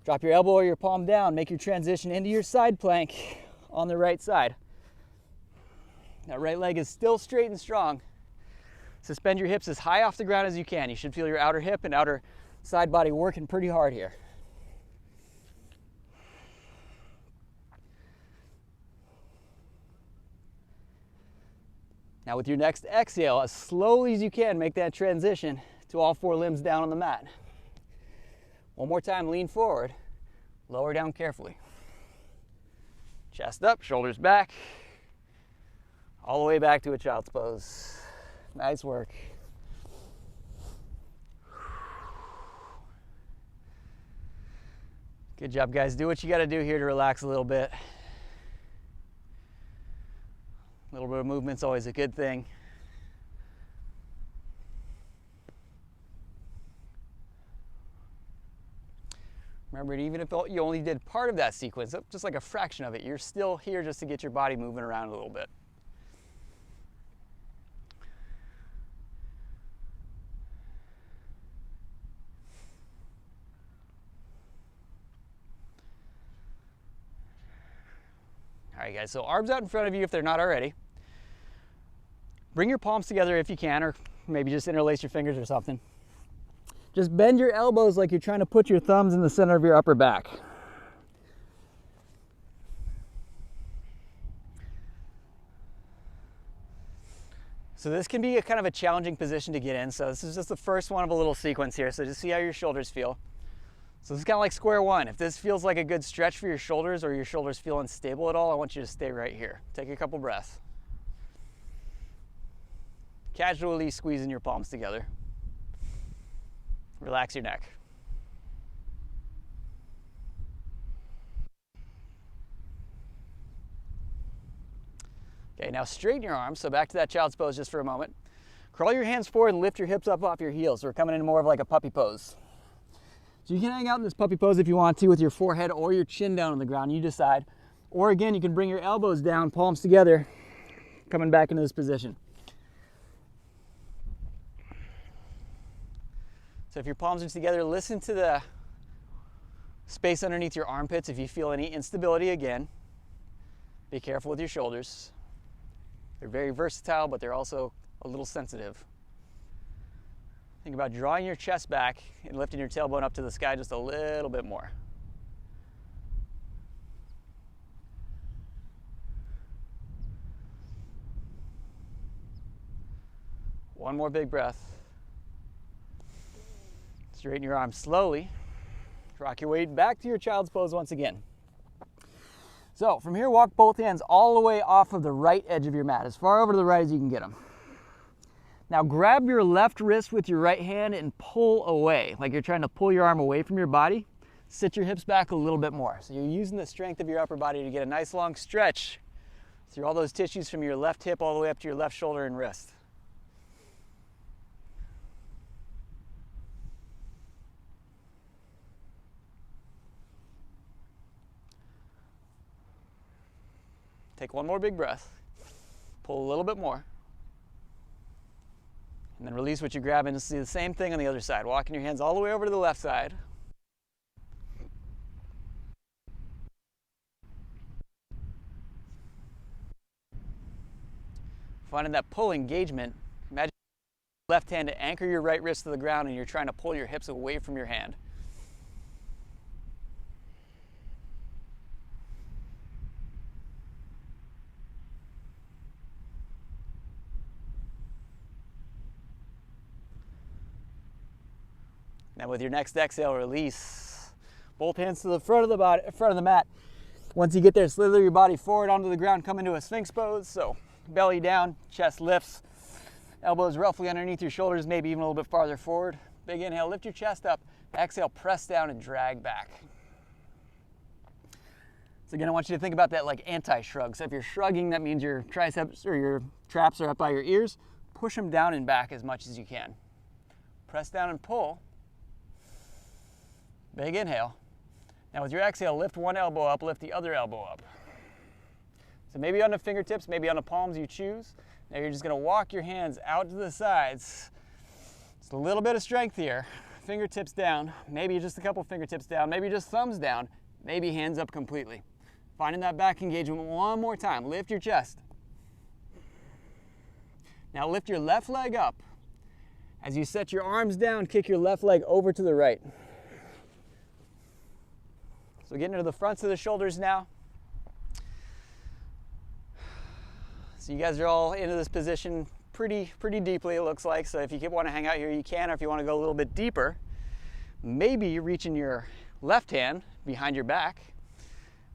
Drop your elbow or your palm down. Make your transition into your side plank on the right side. That right leg is still straight and strong. Suspend your hips as high off the ground as you can. You should feel your outer hip and outer side body working pretty hard here. Now with your next exhale, as slowly as you can, make that transition to all 4 limbs down on the mat. One more time, lean forward, lower down carefully. Chest up, shoulders back, all the way back to a child's pose. Nice work. Good job, guys. Do what you got to do here to relax a little bit. A little bit of movement's always a good thing. Remember, even if you only did part of that sequence, just like a fraction of it, you're still here just to get your body moving around a little bit. All right, guys, so arms out in front of you if they're not already. Bring your palms together if you can, or maybe just interlace your fingers or something. Just bend your elbows like you're trying to put your thumbs in the center of your upper back. So this can be a kind of a challenging position to get in. So this is just the first one of a little sequence here. So just see how your shoulders feel. So this is kind of like square one. If this feels like a good stretch for your shoulders or your shoulders feel unstable at all, I want you to stay right here. Take a couple breaths. Casually squeezing your palms together. Relax your neck. Okay, now straighten your arms. So back to that child's pose just for a moment. Crawl your hands forward and lift your hips up off your heels. So we're coming into more of like a puppy pose. So you can hang out in this puppy pose if you want to with your forehead or your chin down on the ground, you decide. Or again, you can bring your elbows down, palms together, coming back into this position. So if your palms are together, listen to the space underneath your armpits. If you feel any instability, again, be careful with your shoulders. They're very versatile, but they're also a little sensitive. Think about drawing your chest back and lifting your tailbone up to the sky just a little bit more. One more big breath. Straighten your arms slowly. Rock your weight back to your child's pose once again. So from here, walk both hands all the way off of the right edge of your mat, as far over to the right as you can get them. Now grab your left wrist with your right hand and pull away, like you're trying to pull your arm away from your body. Sit your hips back a little bit more. So you're using the strength of your upper body to get a nice long stretch through all those tissues from your left hip all the way up to your left shoulder and wrist. Take one more big breath. Pull a little bit more. And then release what you grab and just do the same thing on the other side. Walking your hands all the way over to the left side. Finding that pull engagement, imagine your left hand to anchor your right wrist to the ground and you're trying to pull your hips away from your hand. Now with your next exhale, release. Both hands to the front of the body, front of the mat. Once you get there, slither your body forward onto the ground, come into a Sphinx pose. So belly down, chest lifts, elbows roughly underneath your shoulders, maybe even a little bit farther forward. Big inhale, lift your chest up. Exhale, press down and drag back. So again, I want you to think about that like anti-shrug. So if you're shrugging, that means your triceps or your traps are up by your ears. Push them down and back as much as you can. Press down and pull. Big inhale. Now with your exhale, lift one elbow up, lift the other elbow up. So maybe on the fingertips, maybe on the palms, you choose. Now you're just gonna walk your hands out to the sides. Just a little bit of strength here. Fingertips down, maybe just a couple fingertips down, maybe just thumbs down, maybe hands up completely. Finding that back engagement one more time. Lift your chest. Now lift your left leg up. As you set your arms down, kick your left leg over to the right. So getting into the fronts of the shoulders now. So you guys are all into this position pretty deeply, it looks like. So if you want to hang out here, you can, or if you want to go a little bit deeper, maybe you're reaching your left hand behind your back.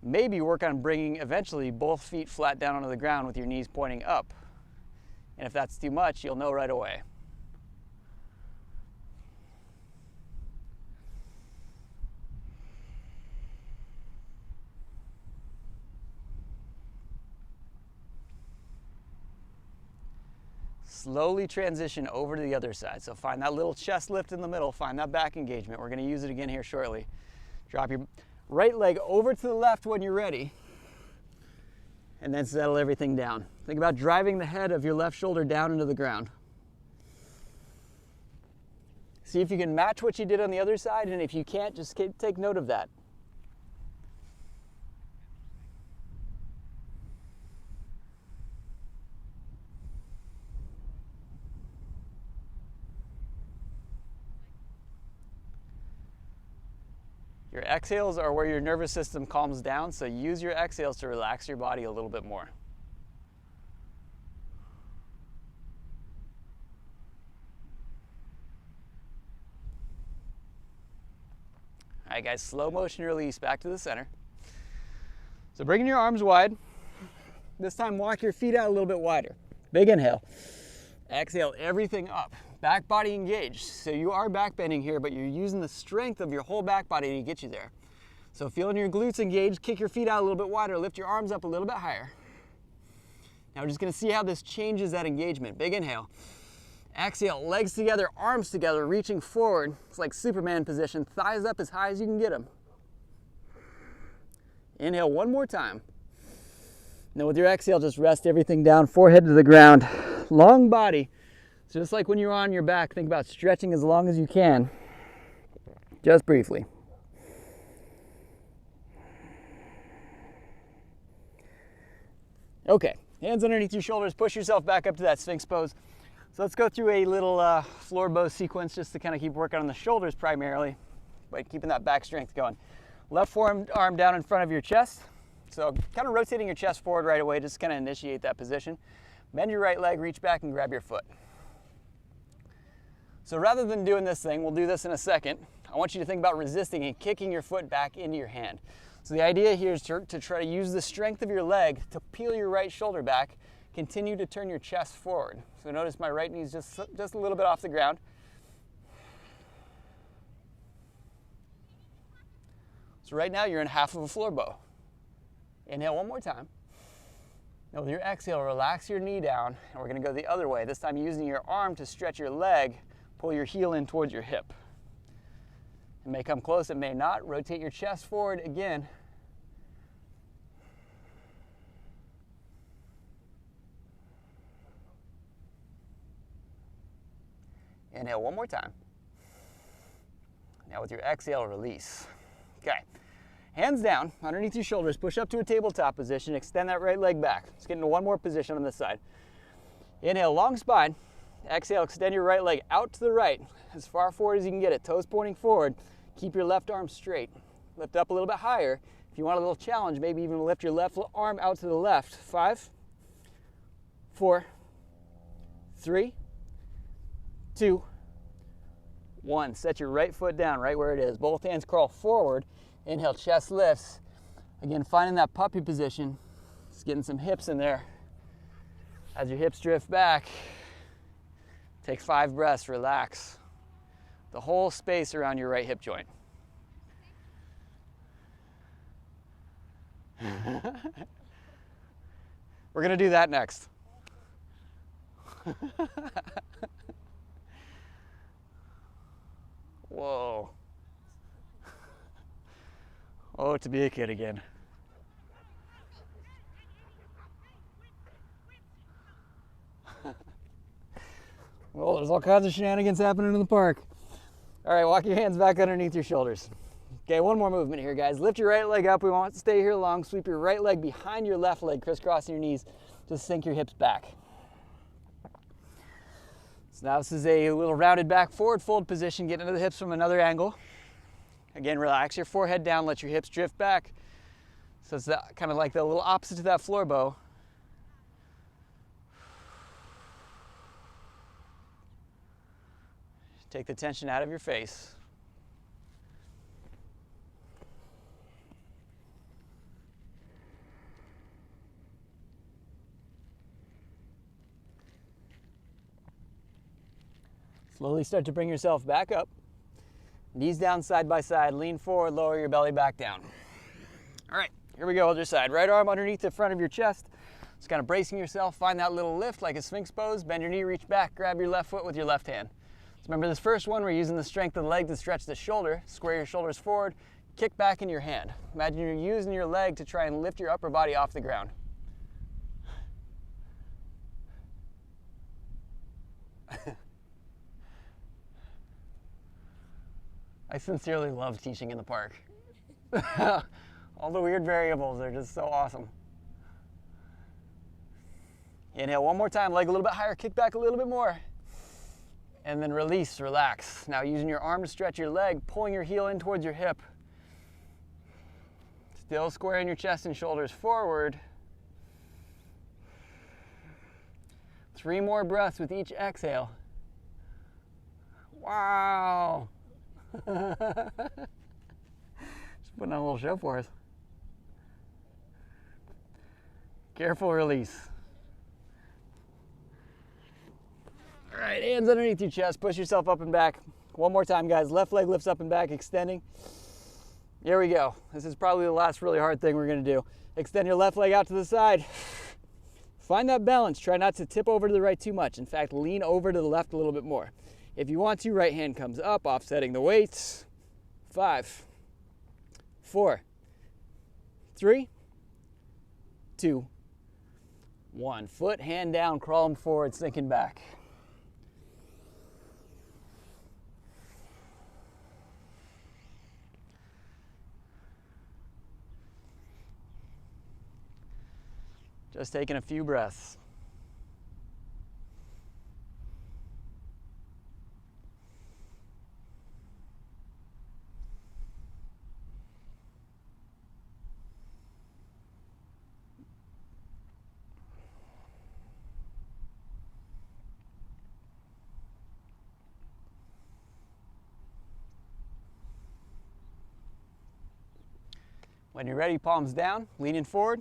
Maybe work on bringing eventually both feet flat down onto the ground with your knees pointing up. And if that's too much, you'll know right away. slowly transition over to the other side. So find that little chest lift in the middle, find that back engagement. We're gonna use it again here shortly. Drop your right leg over to the left when you're ready, and then settle everything down. Think about driving the head of your left shoulder down into the ground. See if you can match what you did on the other side, and if you can't, just take note of that. Your exhales are where your nervous system calms down, so use your exhales to relax your body a little bit more. All right, guys, slow motion release back to the center. So bringing your arms wide. This time walk your feet out a little bit wider. Big inhale. Exhale everything up. Back body engaged. So you are back bending here, but you're using the strength of your whole back body to get you there. So feeling your glutes engaged, kick your feet out a little bit wider, lift your arms up a little bit higher. Now we're just gonna see how this changes that engagement. Big inhale. Exhale, legs together, arms together, reaching forward. It's like Superman position, thighs up as high as you can get them. Inhale one more time. Now with your exhale, just rest everything down, forehead to the ground. Long body. So just like when you're on your back, think about stretching as long as you can, just briefly. Okay, hands underneath your shoulders, push yourself back up to that Sphinx pose. So let's go through a little floor bow sequence just to kind of keep working on the shoulders primarily, but keeping that back strength going. Left forearm down in front of your chest. So kind of rotating your chest forward right away, just kind of initiate that position. Bend your right leg, reach back and grab your foot. So rather than doing this thing, we'll do this in a second. I want you to think about resisting and kicking your foot back into your hand. So the idea here is to try to use the strength of your leg to peel your right shoulder back. Continue to turn your chest forward. So notice my right knee is just a little bit off the ground. So right now you're in half of a floor bow. Inhale one more time. Now with your exhale, relax your knee down, and we're gonna go the other way. This time using your arm to stretch your leg, pull your heel in towards your hip. It may come close, it may not. Rotate your chest forward again. Inhale one more time. Now with your exhale, release. Okay, hands down, underneath your shoulders, push up to a tabletop position, extend that right leg back. Let's get into one more position on this side. Inhale, long spine. Exhale, extend your right leg out to the right, as far forward as you can get it, toes pointing forward. Keep your left arm straight. Lift up a little bit higher. If you want a little challenge, maybe even lift your left arm out to the left. 5, 4, 3, 2, 1. Set your right foot down right where it is. Both hands crawl forward. Inhale, chest lifts. Again, finding that puppy position. Just getting some hips in there. As your hips drift back, take 5 breaths, relax the whole space around your right hip joint. We're gonna do that next. Whoa. Oh, to be a kid again. Well, there's all kinds of shenanigans happening in the park. All right, walk your hands back underneath your shoulders. Okay, one more movement here, guys. Lift your right leg up. We want to stay here long. Sweep your right leg behind your left leg, crisscrossing your knees. Just sink your hips back. So now this is a little rounded back forward fold position. Get into the hips from another angle. Again, relax your forehead down. Let your hips drift back. So it's kind of like the little opposite to that floor bow. Take the tension out of your face. Slowly start to bring yourself back up. Knees down side by side, lean forward, lower your belly back down. All right, here we go, other side. Right arm underneath the front of your chest. Just kind of bracing yourself, find that little lift like a Sphinx pose, bend your knee, reach back, grab your left foot with your left hand. So remember this first one, we're using the strength of the leg to stretch the shoulder, square your shoulders forward, kick back in your hand. Imagine you're using your leg to try and lift your upper body off the ground. I sincerely love teaching in the park. All the weird variables are just so awesome. Inhale one more time, leg a little bit higher, kick back a little bit more. And then release, relax. Now using your arm to stretch your leg, pulling your heel in towards your hip. Still squaring your chest and shoulders forward. 3 more breaths with each exhale. Wow. Just putting on a little show for us. Careful release. All right, hands underneath your chest, push yourself up and back. One more time, guys. Left leg lifts up and back, extending. Here we go. This is probably the last really hard thing we're gonna do. Extend your left leg out to the side. Find that balance. Try not to tip over to the right too much. In fact, lean over to the left a little bit more. If you want to, right hand comes up, offsetting the weights. 5, 4, 3, 2, 1. Foot, hand down, crawling forward, sinking back. Just taking a few breaths. When you're ready, palms down, leaning forward.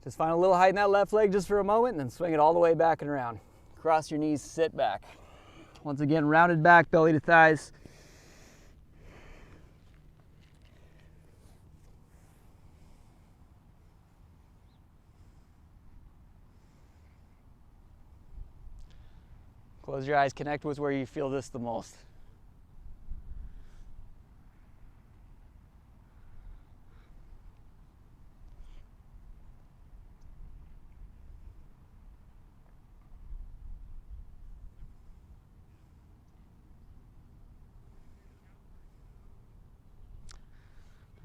Just find a little height in that left leg just for a moment and then swing it all the way back and around. Cross your knees, sit back. Once again, rounded back, belly to thighs. Close your eyes, connect with where you feel this the most.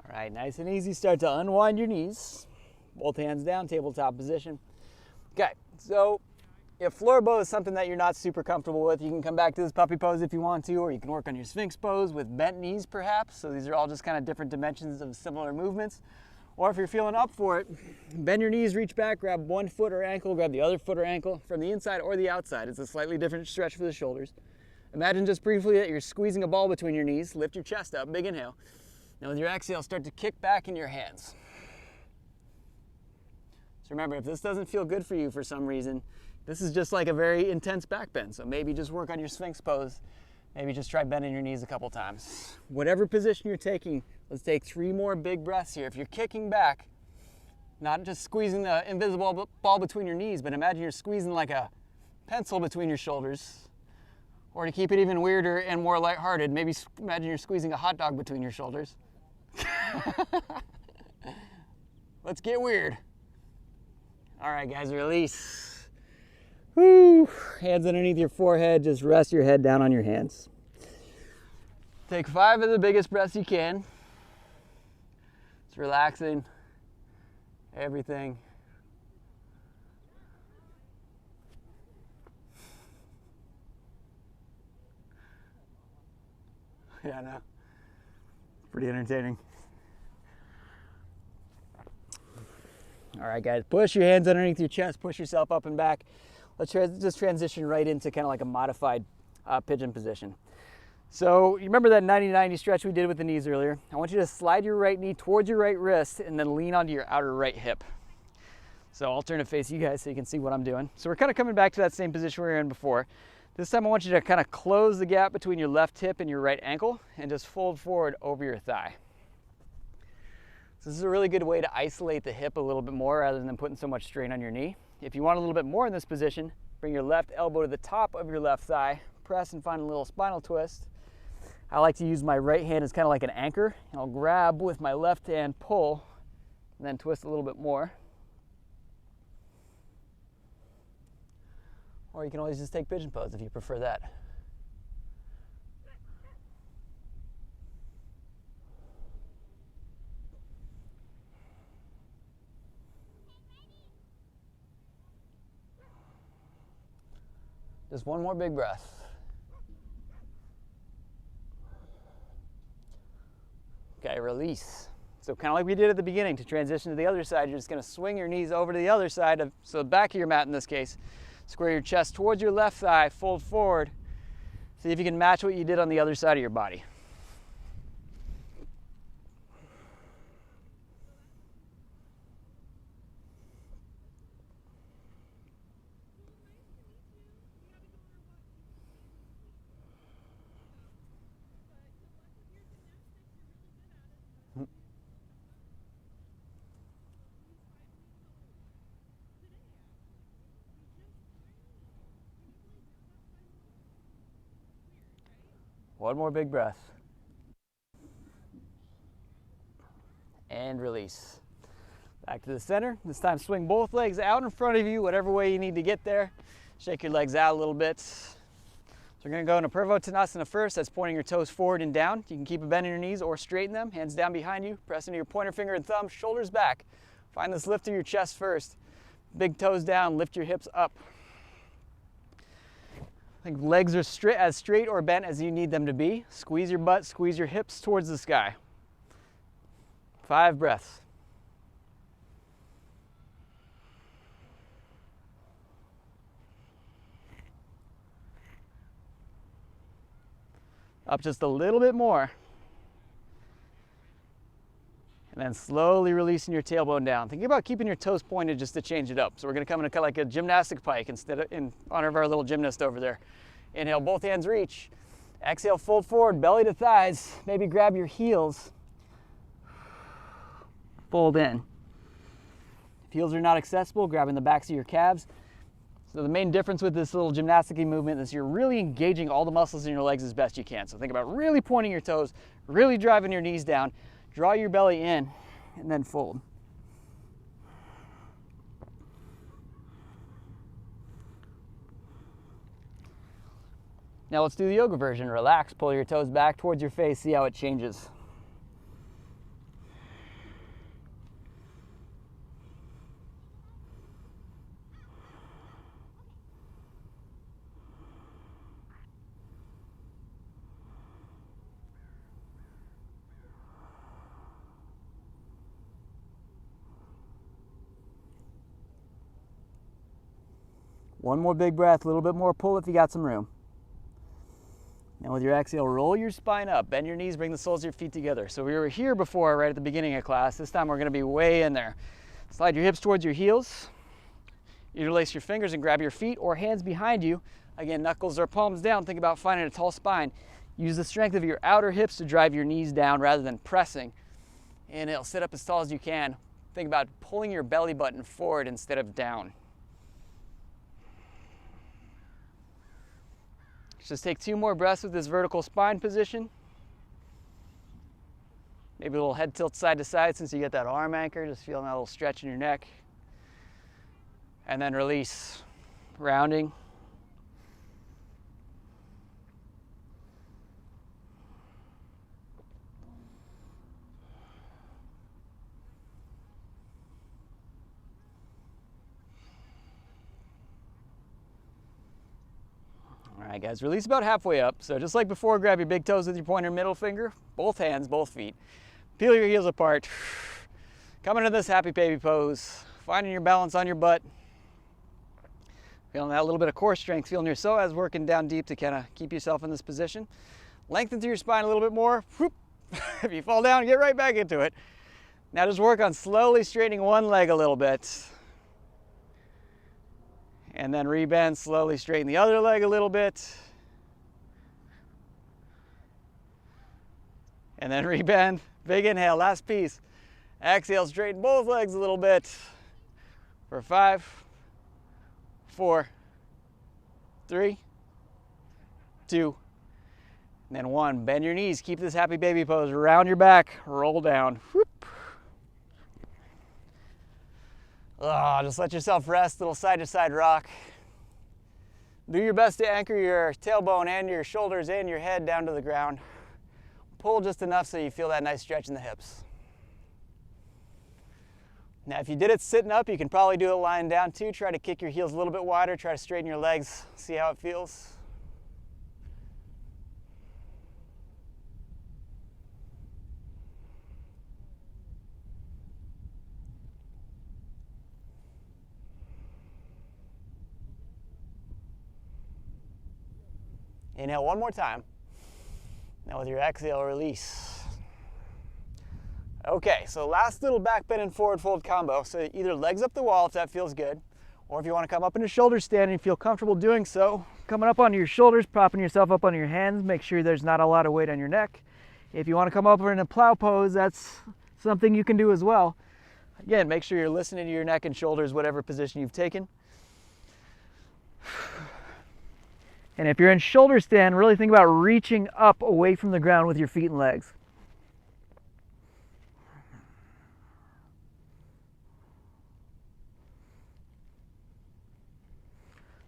All right, nice and easy. Start to unwind your knees. Both hands down, tabletop position. Okay, so if floor bow is something that you're not super comfortable with, you can come back to this puppy pose if you want to, or you can work on your Sphinx pose with bent knees perhaps. So these are all just kind of different dimensions of similar movements. Or if you're feeling up for it, bend your knees, reach back, grab one foot or ankle, grab the other foot or ankle from the inside or the outside. It's a slightly different stretch for the shoulders. Imagine just briefly that you're squeezing a ball between your knees. Lift your chest up, big inhale. Now with your exhale, start to kick back in your hands. So remember, if this doesn't feel good for you for some reason, this is just like a very intense back bend. So maybe just work on your Sphinx pose. Maybe just try bending your knees a couple times. Whatever position you're taking, let's take 3 more big breaths here. If you're kicking back, not just squeezing the invisible ball between your knees, but imagine you're squeezing like a pencil between your shoulders. Or to keep it even weirder and more lighthearted, maybe imagine you're squeezing a hot dog between your shoulders. Let's get weird. All right, guys, release. Woo. Hands underneath your forehead. Just rest your head down on your hands. Take 5 of the biggest breaths you can. It's relaxing. Everything. Yeah, I know. Pretty entertaining. All right, guys, push your hands underneath your chest, push yourself up and back. Let's just transition right into kind of like a modified pigeon position. So you remember that 90-90 stretch we did with the knees earlier? I want you to slide your right knee towards your right wrist and then lean onto your outer right hip. So I'll turn to face you guys so you can see what I'm doing. So we're kind of coming back to that same position we were in before. This time I want you to kind of close the gap between your left hip and your right ankle and just fold forward over your thigh. This So this is a really good way to isolate the hip a little bit more rather than putting so much strain on your knee. If you want a little bit more in this position, bring your left elbow to the top of your left thigh, press and find a little spinal twist. I like to use my right hand as kind of like an anchor. I'll grab with my left hand, pull, and then twist a little bit more. Or you can always just take pigeon pose if you prefer that. Just one more big breath. Okay, release. So kind of like we did at the beginning, to transition to the other side, you're just going to swing your knees over to the other side, so the back of your mat in this case. Square your chest towards your left thigh, fold forward. See if you can match what you did on the other side of your body. One more big breath. And release. Back to the center. This time swing both legs out in front of you, whatever way you need to get there. Shake your legs out a little bit. So we're going to go into Purvottanasana first. That's pointing your toes forward and down. You can keep a bend in your knees or straighten them. Hands down behind you. Press into your pointer finger and thumb. Shoulders back. Find this lift of your chest first. Big toes down. Lift your hips up. Legs are as straight or bent as you need them to be. Squeeze your butt, squeeze your hips towards the sky. 5 breaths. Up just a little bit more. And then slowly releasing your tailbone down. Think about keeping your toes pointed just to change it up. So we're going to come into kind of like a gymnastic pike instead of in honor of our little gymnast over there. Inhale, both hands reach. Exhale, fold forward, belly to thighs. Maybe grab your heels. Fold in. If heels are not accessible, grabbing the backs of your calves. So the main difference with this little gymnastic movement is you're really engaging all the muscles in your legs as best you can. So think about really pointing your toes, really driving your knees down. Draw your belly in, and then fold. Now let's do the yoga version. Relax, pull your toes back towards your face, see how it changes. One more big breath, a little bit more pull if you got some room. And with your exhale, roll your spine up, bend your knees, bring the soles of your feet together. So we were here before, right at the beginning of class. This time we're going to be way in there. Slide your hips towards your heels. Interlace your fingers and grab your feet or hands behind you. Again, knuckles or palms down. Think about finding a tall spine. Use the strength of your outer hips to drive your knees down rather than pressing. Inhale, sit up as tall as you can. Think about pulling your belly button forward instead of down. Just take 2 more breaths with this vertical spine position. Maybe a little head tilt side to side since you get that arm anchor, just feeling that little stretch in your neck. And then release, rounding. All right, guys, release about halfway up. So just like before, grab your big toes with your pointer middle finger, both hands, both feet. Peel your heels apart. Come into this happy baby pose, finding your balance on your butt. Feeling that little bit of core strength, feeling your psoas working down deep to kind of keep yourself in this position. Lengthen through your spine a little bit more. If you fall down, get right back into it. Now just work on slowly straightening one leg a little bit. And then rebend, slowly straighten the other leg a little bit. And then rebend, big inhale, last piece. Exhale, straighten both legs a little bit. For 5, 4, 3, 2, and then 1. Bend your knees. Keep this happy baby pose. Round your back. Roll down. Whoop. Just let yourself rest. Little side to side rock. Do your best to anchor your tailbone and your shoulders and your head down to the ground. Pull just enough so you feel that nice stretch in the hips. Now, if you did it sitting up, you can probably do it lying down too. Try to kick your heels a little bit wider. Try to straighten your legs. See how it feels. Inhale one more time. Now with your exhale, release. Okay, so last little back bend and forward fold combo. So either legs up the wall if that feels good, or if you want to come up into shoulder stand and you feel comfortable doing so, coming up onto your shoulders, propping yourself up on your hands, make sure there's not a lot of weight on your neck. If you want to come up in a plow pose, that's something you can do as well. Again, make sure you're listening to your neck and shoulders, whatever position you've taken. And if you're in shoulder stand, really think about reaching up away from the ground with your feet and legs.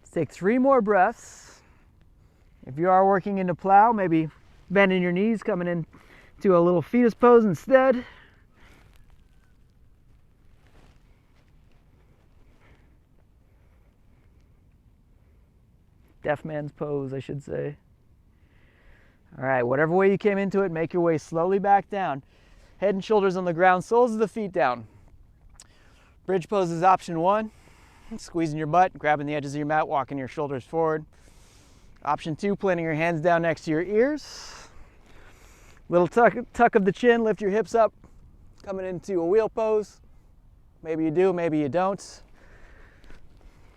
Let's take 3 more breaths. If you are working into plow, maybe bending your knees, coming into a little fetus pose instead. Deaf man's pose, I should say. All right, whatever way you came into it, make your way slowly back down. Head and shoulders on the ground, soles of the feet down. Bridge pose is option 1. Squeezing your butt, grabbing the edges of your mat, walking your shoulders forward. Option 2, planting your hands down next to your ears. Little tuck of the chin, lift your hips up, coming into a wheel pose. Maybe you do, maybe you don't.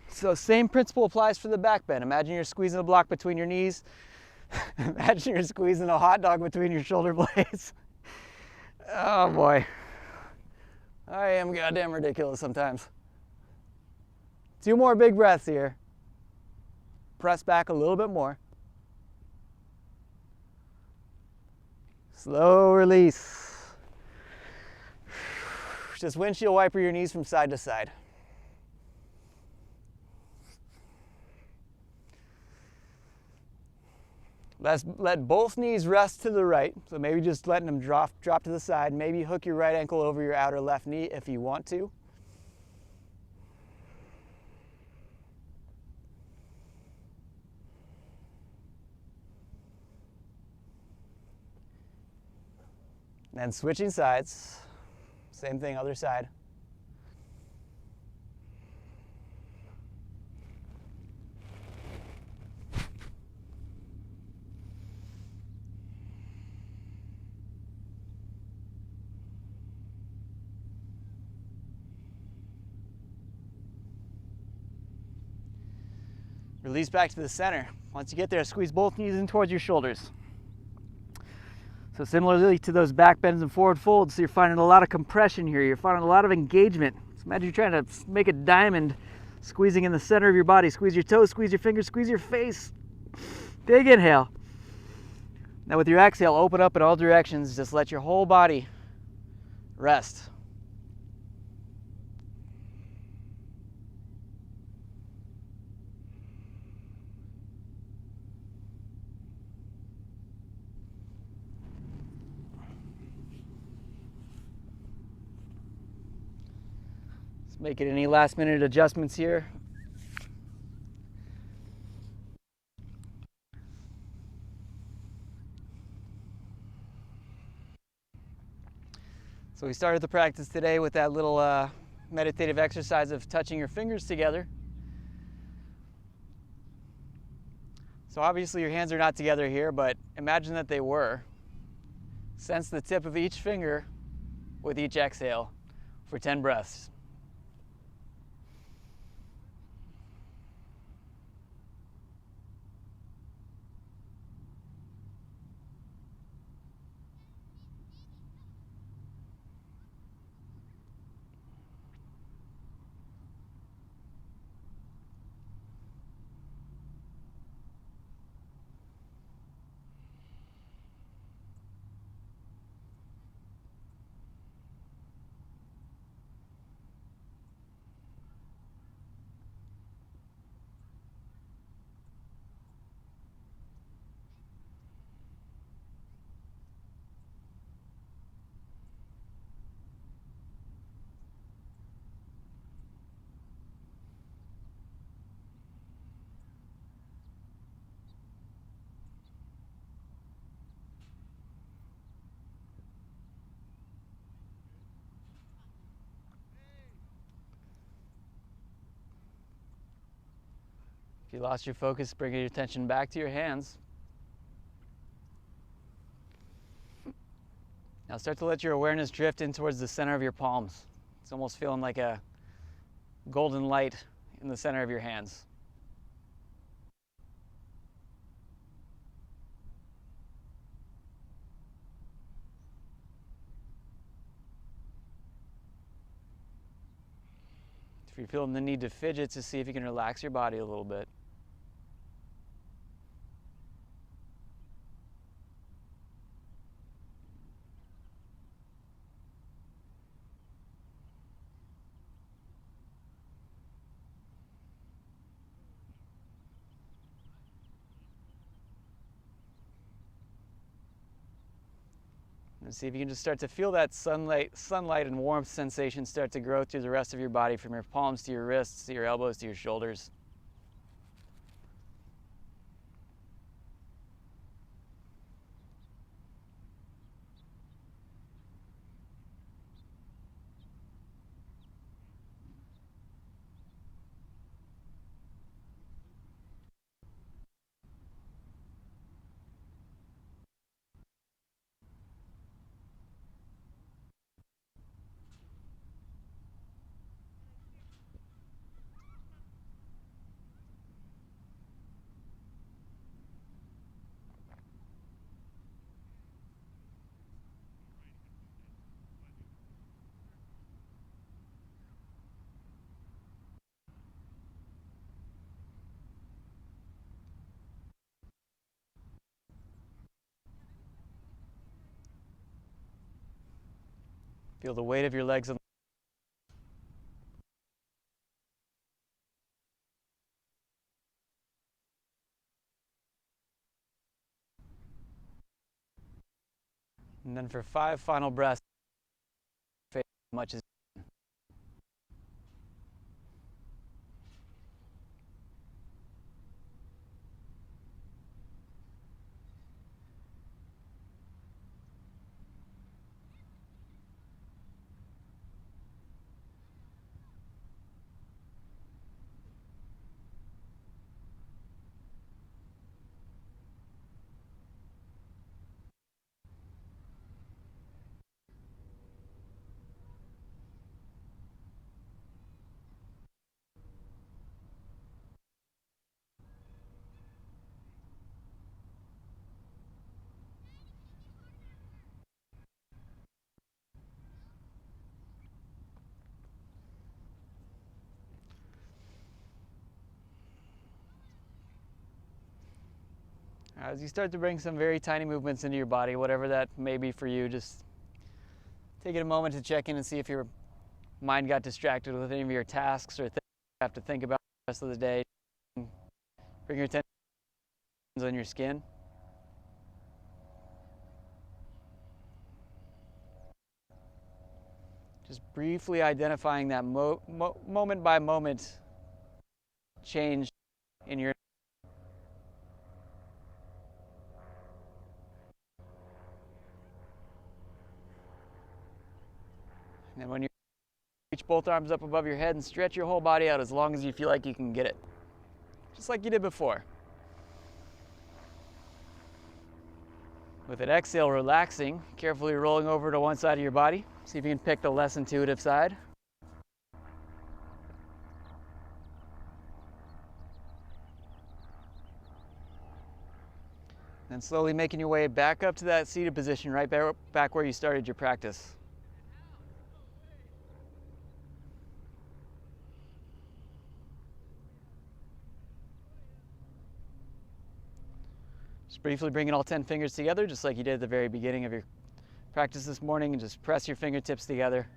So same principle applies for the back bend. Imagine you're squeezing a block between your knees. Imagine you're squeezing a hot dog between your shoulder blades. Oh boy. I am goddamn ridiculous sometimes. 2 more big breaths here. Press back a little bit more. Slow release. Just windshield wiper your knees from side to side. Let both knees rest to the right, so maybe just letting them drop to the side. Maybe hook your right ankle over your outer left knee if you want to. Then switching sides, same thing, other side. Release back to the center. Once you get there, squeeze both knees in towards your shoulders. So similarly to those back bends and forward folds, so you're finding a lot of compression here. You're finding a lot of engagement. So imagine you're trying to make a diamond, squeezing in the center of your body. Squeeze your toes, squeeze your fingers, squeeze your face. Big inhale. Now with your exhale, open up in all directions. Just let your whole body rest. Making any last minute adjustments here. So we started the practice today with that little meditative exercise of touching your fingers together. So obviously your hands are not together here, but imagine that they were. Sense the tip of each finger with each exhale for 10 breaths. If you lost your focus, bring your attention back to your hands. Now start to let your awareness drift in towards the center of your palms. It's almost feeling like a golden light in the center of your hands. If you're feeling the need to fidget, to see if you can relax your body a little bit. And see if you can just start to feel that sunlight and warmth sensation start to grow through the rest of your body, from your palms to your wrists, to your elbows, to your shoulders. Feel the weight of your legs on. And then for 5 final breaths, as much as. As you start to bring some very tiny movements into your body, whatever that may be for you, just take a moment to check in and see if your mind got distracted with any of your tasks or things you have to think about the rest of the day. Bring your attention on your skin. Just briefly identifying that moment by moment change in your. And when you reach both arms up above your head and stretch your whole body out as long as you feel like you can get it. Just like you did before. With an exhale, relaxing, carefully rolling over to one side of your body. See if you can pick the less intuitive side. And slowly making your way back up to that seated position, right back where you started your practice. Just briefly bringing all 10 fingers together, just like you did at the very beginning of your practice this morning, and just press your fingertips together.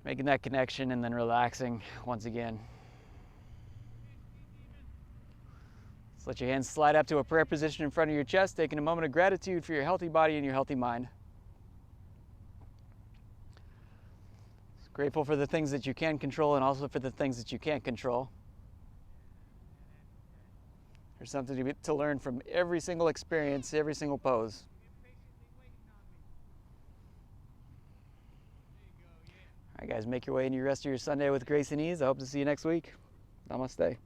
Making that connection and then relaxing once again. Just let your hands slide up to a prayer position in front of your chest, taking a moment of gratitude for your healthy body and your healthy mind. Just grateful for the things that you can control and also for the things that you can't control. There's something to learn from every single experience, every single pose. All right, guys, make your way into the rest of your Sunday with grace and ease. I hope to see you next week. Namaste.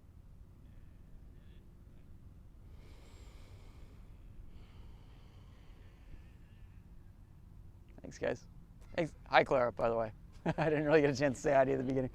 Thanks, guys. Thanks. Hi, Clara, by the way. I didn't really get a chance to say hi to you at the beginning.